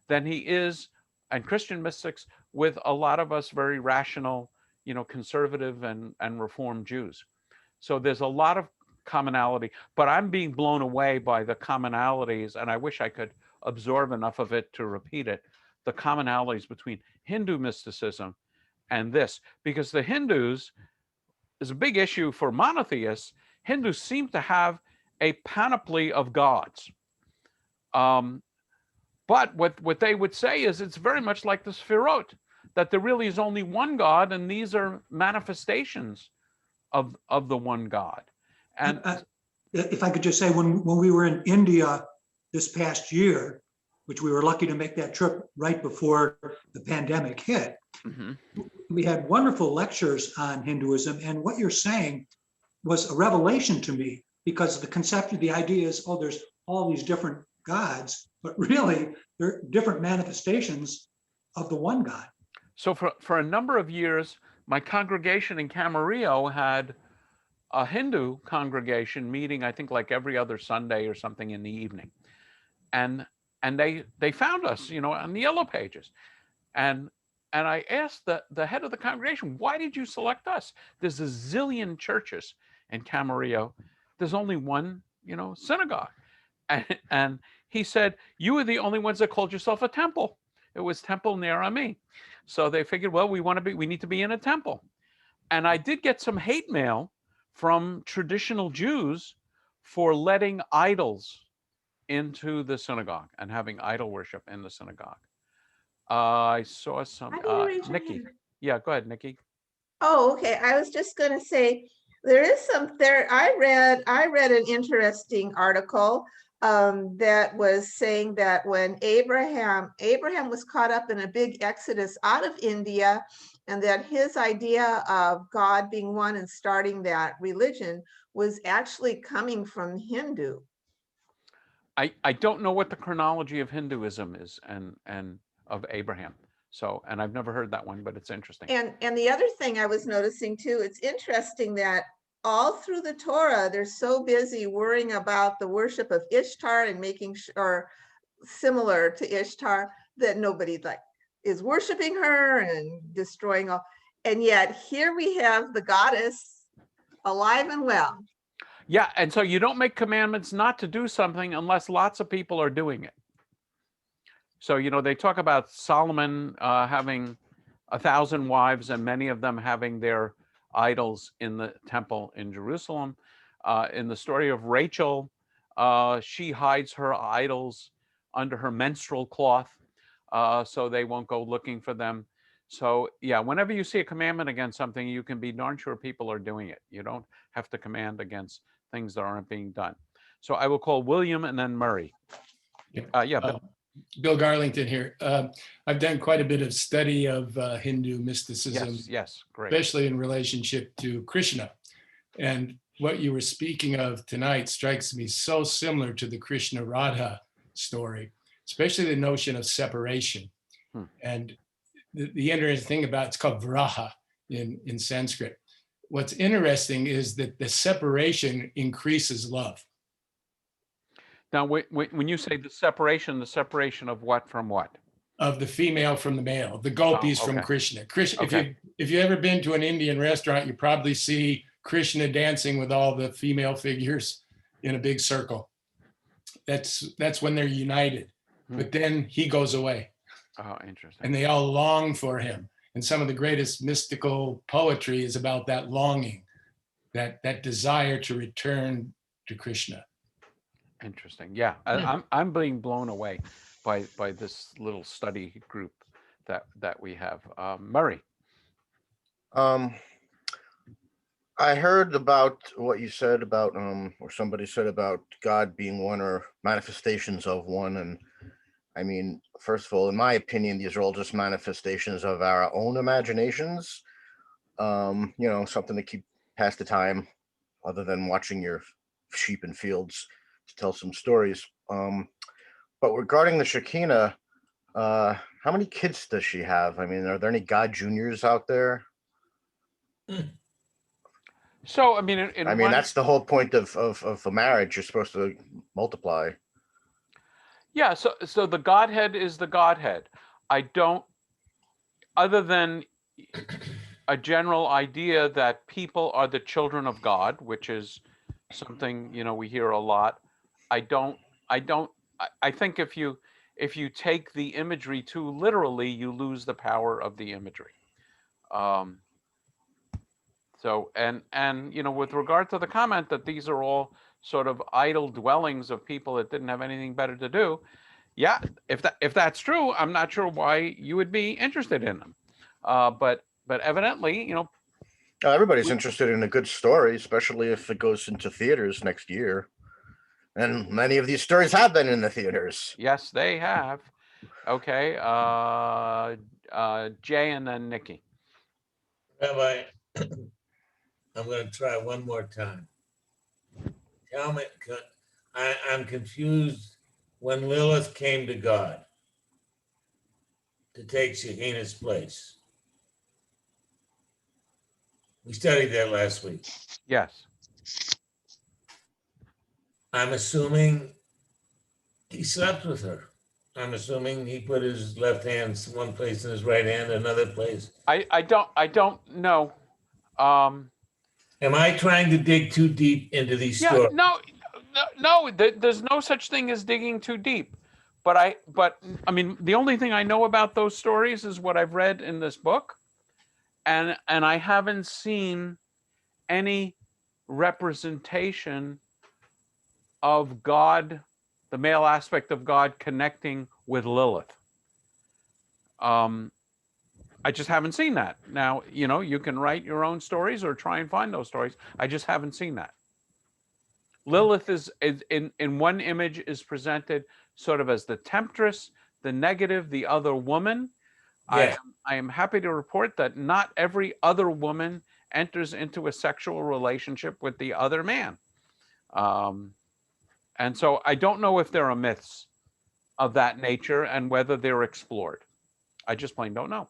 than he is, and Christian mystics, with a lot of us very rational, conservative and Reformed Jews. So there's a lot of commonality, but I'm being blown away by the commonalities, and I wish I could absorb enough of it to repeat it, the commonalities between Hindu mysticism and this, because the Hindus is a big issue for monotheists. Hindus seem to have a panoply of gods. But what they would say is it's very much like the Sefirot, that there really is only one God, and these are manifestations of the one God. And if I could just say, when we were in India this past year, which we were lucky to make that trip right before the pandemic hit, we had wonderful lectures on Hinduism. And what you're saying was a revelation to me, because the concept of the idea is, there's all these different gods, but really they're different manifestations of the one God. So for a number of years, my congregation in Camarillo had a Hindu congregation meeting, I think like every other Sunday or something in the evening. And they found us, on the yellow pages. And I asked the head of the congregation, why did you select us? There's a zillion churches in Camarillo. There's only one, synagogue. And he said, you were the only ones that called yourself a temple. It was Temple Ner Ami. So they figured, well, we need to be in a temple. And I did get some hate mail from traditional Jews for letting idols into the synagogue and having idol worship in the synagogue. I saw some, Nikki. Yeah, go ahead, Nikki. Oh, okay. I was just going to say, I read an interesting article that was saying that when Abraham was caught up in a big exodus out of India, and that his idea of God being one and starting that religion was actually coming from Hindu. I don't know what the chronology of Hinduism is and of Abraham. So, and I've never heard that one, but it's interesting. And the other thing I was noticing too, it's interesting that all through the Torah, they're so busy worrying about the worship of Ishtar and making sure, similar to Ishtar, that nobody like is worshiping her and destroying all. And yet here we have the goddess alive and well. Yeah, and so you don't make commandments not to do something unless lots of people are doing it. So, you know, they talk about Solomon having 1,000 wives and many of them having their idols in the temple in Jerusalem. In the story of Rachel, she hides her idols under her menstrual cloth so they won't go looking for them. So yeah, whenever you see a commandment against something, you can be darn sure people are doing it. You don't have to command against things that aren't being done. So I will call William and then Murray. Bill. Bill Garlington here. I've done quite a bit of study of Hindu mysticism, Yes, great. especially in relationship to Krishna. And what you were speaking of tonight strikes me so similar to the Krishna Radha story, especially the notion of separation. And the interesting thing about it's called vraha in Sanskrit. What's interesting is that the separation increases love. Now, when you say the separation of what from what? Of the female from the male, the gopis from Krishna. If you've ever been to an Indian restaurant, you probably see Krishna dancing with all the female figures in a big circle. That's when they're united. But then he goes away. Oh, interesting. And they all long for him. And some of the greatest mystical poetry is about that longing, that desire to return to Krishna. Interesting. Yeah, I'm being blown away by this little study group that we have. Murray. I heard about what you said about or somebody said about God being one or manifestations of one. And I mean, first of all, in my opinion, these are all just manifestations of our own imaginations. You know, something to keep pass the time other than watching your sheep in fields to tell some stories. But regarding the Shekinah, how many kids does she have? I mean, are there any God Juniors out there? So, I mean, that's the whole point of a marriage. You're supposed to multiply. Yeah, so the Godhead is the Godhead. I don't, other than a general idea that people are the children of God, which is something, you know, we hear a lot. I think if you take the imagery too literally, you lose the power of the imagery. So, and you know, with regard to the comment that these are all sort of idle dwellings of people that didn't have anything better to do, yeah, if that's true, I'm not sure why you would be interested in them. But evidently, you know, everybody's interested in a good story, especially if it goes into theaters next year. And many of these stories have been in the theaters. Yes, they have. Okay, Jay and then Nikki. Rabbi, I'm going to try one more time. Tell me, I'm confused. When Lilith came to God to take Shekhinah's place, we studied that last week. Yes. I'm assuming he slept with her. I'm assuming he put his left hand one place and his right hand another place. I don't know. Am I trying to dig too deep into these stories? No, there's no such thing as digging too deep. But I mean, the only thing I know about those stories is what I've read in this book. And I haven't seen any representation of God, the male aspect of God, connecting with Lilith. I just haven't seen that. Now, you know, you can write your own stories or try and find those stories. I just haven't seen that. Lilith is in one image is presented sort of as the temptress, the negative, the other woman. Yeah. I am happy to report that not every other woman enters into a sexual relationship with the other man. And so I don't know if there are myths of that nature and whether they're explored. I just plain don't know.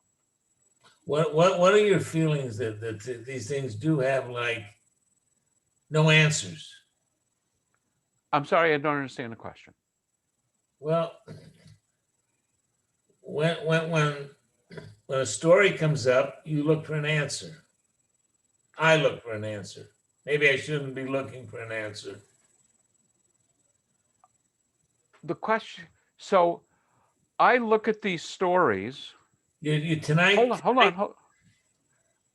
What are your feelings that these things do have like no answers? I'm sorry, I don't understand the question. Well, when a story comes up, you look for an answer. I look for an answer. Maybe I shouldn't be looking for an answer. The question, so I look at these stories. You tonight. Hold on.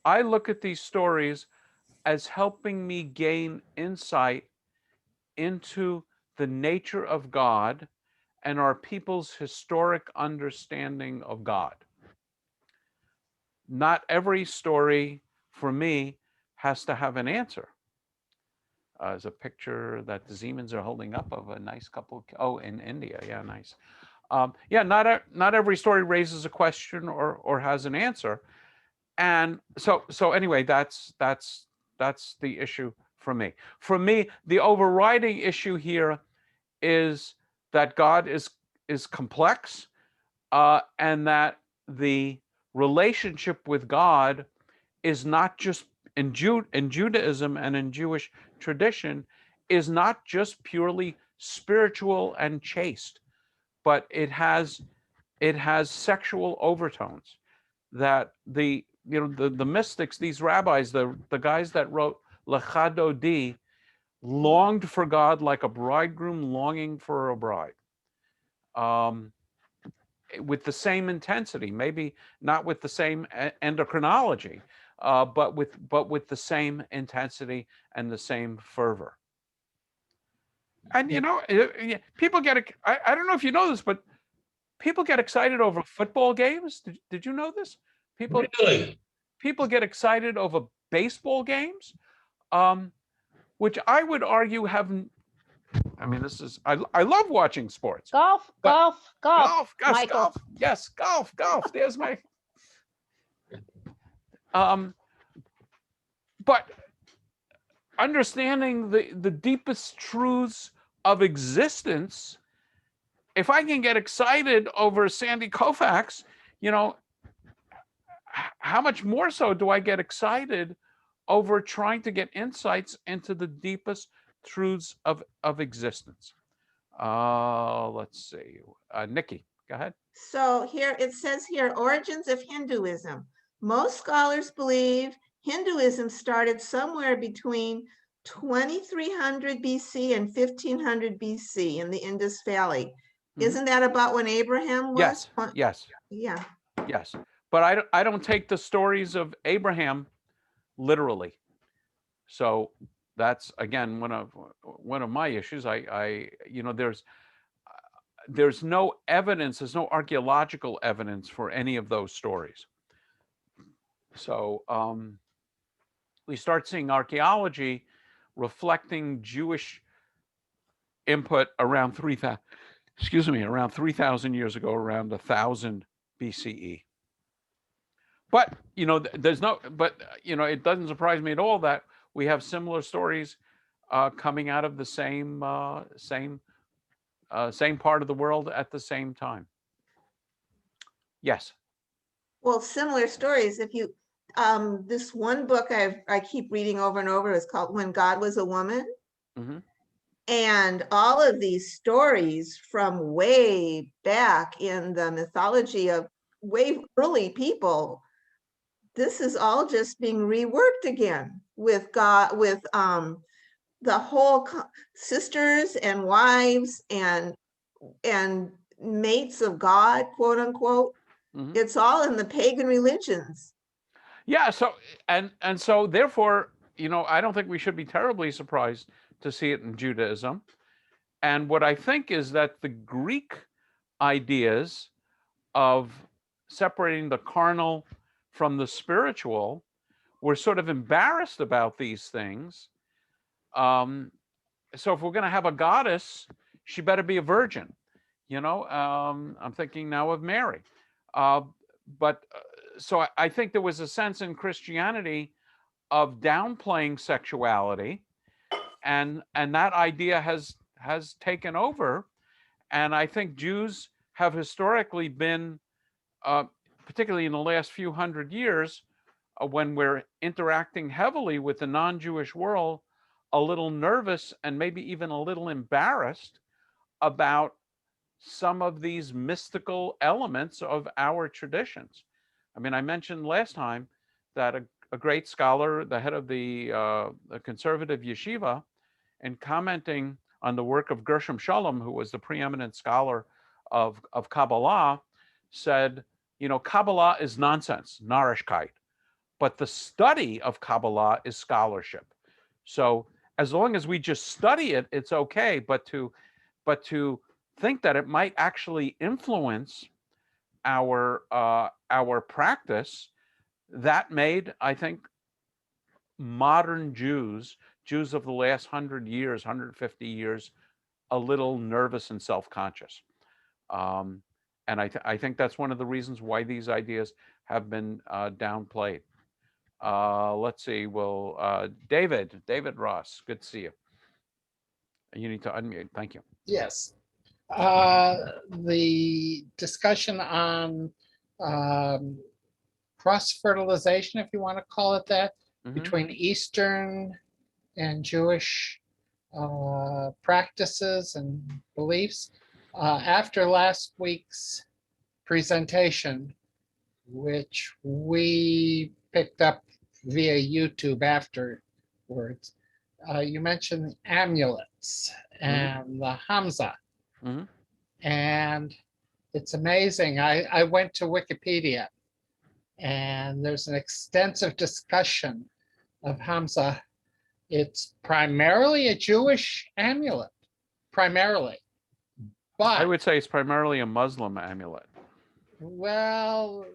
I look at these stories as helping me gain insight into the nature of God and our people's historic understanding of God. Not every story for me has to have an answer. There's a picture that the Zemans are holding up of a nice couple. Oh, in India, yeah, nice. Yeah, not every story raises a question or has an answer, and so anyway, that's the issue for me. For me, the overriding issue here is that God is complex, and that the relationship with God is not just in Judaism and in Jewish tradition is not just purely spiritual and chaste, but it has sexual overtones that the mystics, these rabbis, the guys that wrote Lecha Dodi, longed for God like a bridegroom longing for a bride. With the same intensity, maybe not with the same endocrinology, but with the same intensity and the same fervor. And people get, I don't know if you know this, but people get excited over football games. Did you know this? People get excited over baseball games, which I would argue haven't. I mean, I love watching sports. Golf. Michael. Yes, golf. There's my. But understanding the deepest truths of existence, if I can get excited over Sandy Koufax, how much more so do I get excited over trying to get insights into the deepest truths of existence? Let's see. Nikki, go ahead. So here it says here, origins of Hinduism. Most scholars believe Hinduism started somewhere between 2300 BC and 1500 BC in the Indus Valley. Mm-hmm. Isn't that about when Abraham was? Yes. Yeah. Yes. But I don't take the stories of Abraham literally. So that's again one of my issues. There's no evidence, there's no archaeological evidence for any of those stories. So we start seeing archaeology reflecting Jewish input around 3,000 years ago, around 1000 BCE. But it doesn't surprise me at all that we have similar stories coming out of the same part of the world at the same time. Yes. Well, similar stories. If you this one book I keep reading over and over is called When God Was a Woman. Mm-hmm. And all of these stories from way back in the mythology of way early people, this is all just being reworked again with God, with the whole sisters and wives and mates of God, quote unquote. Mm-hmm. It's all in the pagan religions. Yeah. So and so therefore, I don't think we should be terribly surprised to see it in Judaism. And what I think is that the Greek ideas of separating the carnal from the spiritual were sort of embarrassed about these things. So if we're going to have a goddess, she better be a virgin. I'm thinking now of Mary. So I think there was a sense in Christianity of downplaying sexuality, and that idea has taken over. And I think Jews have historically been particularly in the last few hundred years, when we're interacting heavily with the non-Jewish world, a little nervous and maybe even a little embarrassed about some of these mystical elements of our traditions. I mean, I mentioned last time that a great scholar, the head of the conservative yeshiva, in commenting on the work of Gershom Shalom, who was the preeminent scholar of Kabbalah, said, you know, Kabbalah is nonsense, Narishkeit, but the study of Kabbalah is scholarship. So as long as we just study it, it's okay. But to think that it might actually influence our practice, that made, I think, modern Jews of the last 100 years, 150 years, a little nervous and self-conscious. And I think that's one of the reasons why these ideas have been downplayed. Let's see. Well, David Ross, good to see you. You need to unmute. Thank you. Yes. The discussion on cross-fertilization, if you want to call it that, between Eastern and Jewish practices and beliefs. After last week's presentation, which we picked up via YouTube afterwards, you mentioned amulets and the Hamza. And it's amazing. I went to Wikipedia, and there's an extensive discussion of Hamza. It's primarily a Jewish amulet, primarily. But I would say it's primarily a Muslim amulet. Well,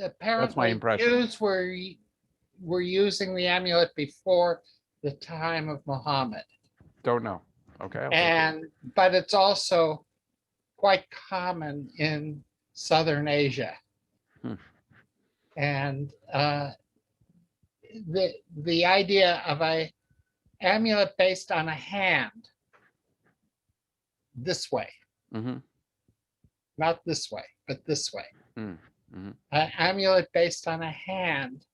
apparently That's my impression. Jews were using the amulet before the time of Muhammad. Don't know. Okay. But it's also quite common in Southern Asia. And the idea of a amulet based on a hand this way, not this way, but this way. An amulet based on a hand.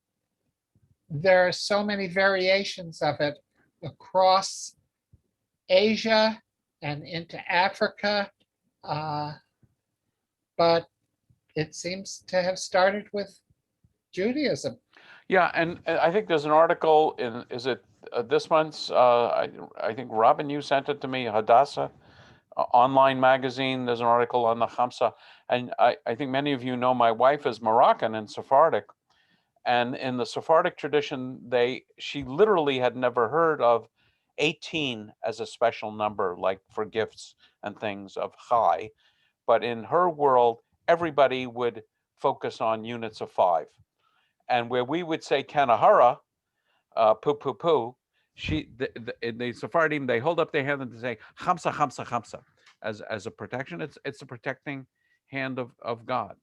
There are so many variations of it across Asia and into Africa, but it seems to have started with Judaism. Yeah, and I think there's an article in, is it this month's, I think Robin, you sent it to me, Hadassah online magazine. There's an article on the Hamsa. And I think many of you know my wife is Moroccan and Sephardic. And in the Sephardic tradition, she literally had never heard of 18 as a special number, like for gifts and things of Chai. But in her world, everybody would focus on units of 5. And where we would say Kanahara, poo poo poo, the Sephardim, they hold up their hand and they say Hamsa, Hamsa, Hamsa as a protection. It's a protecting hand of God.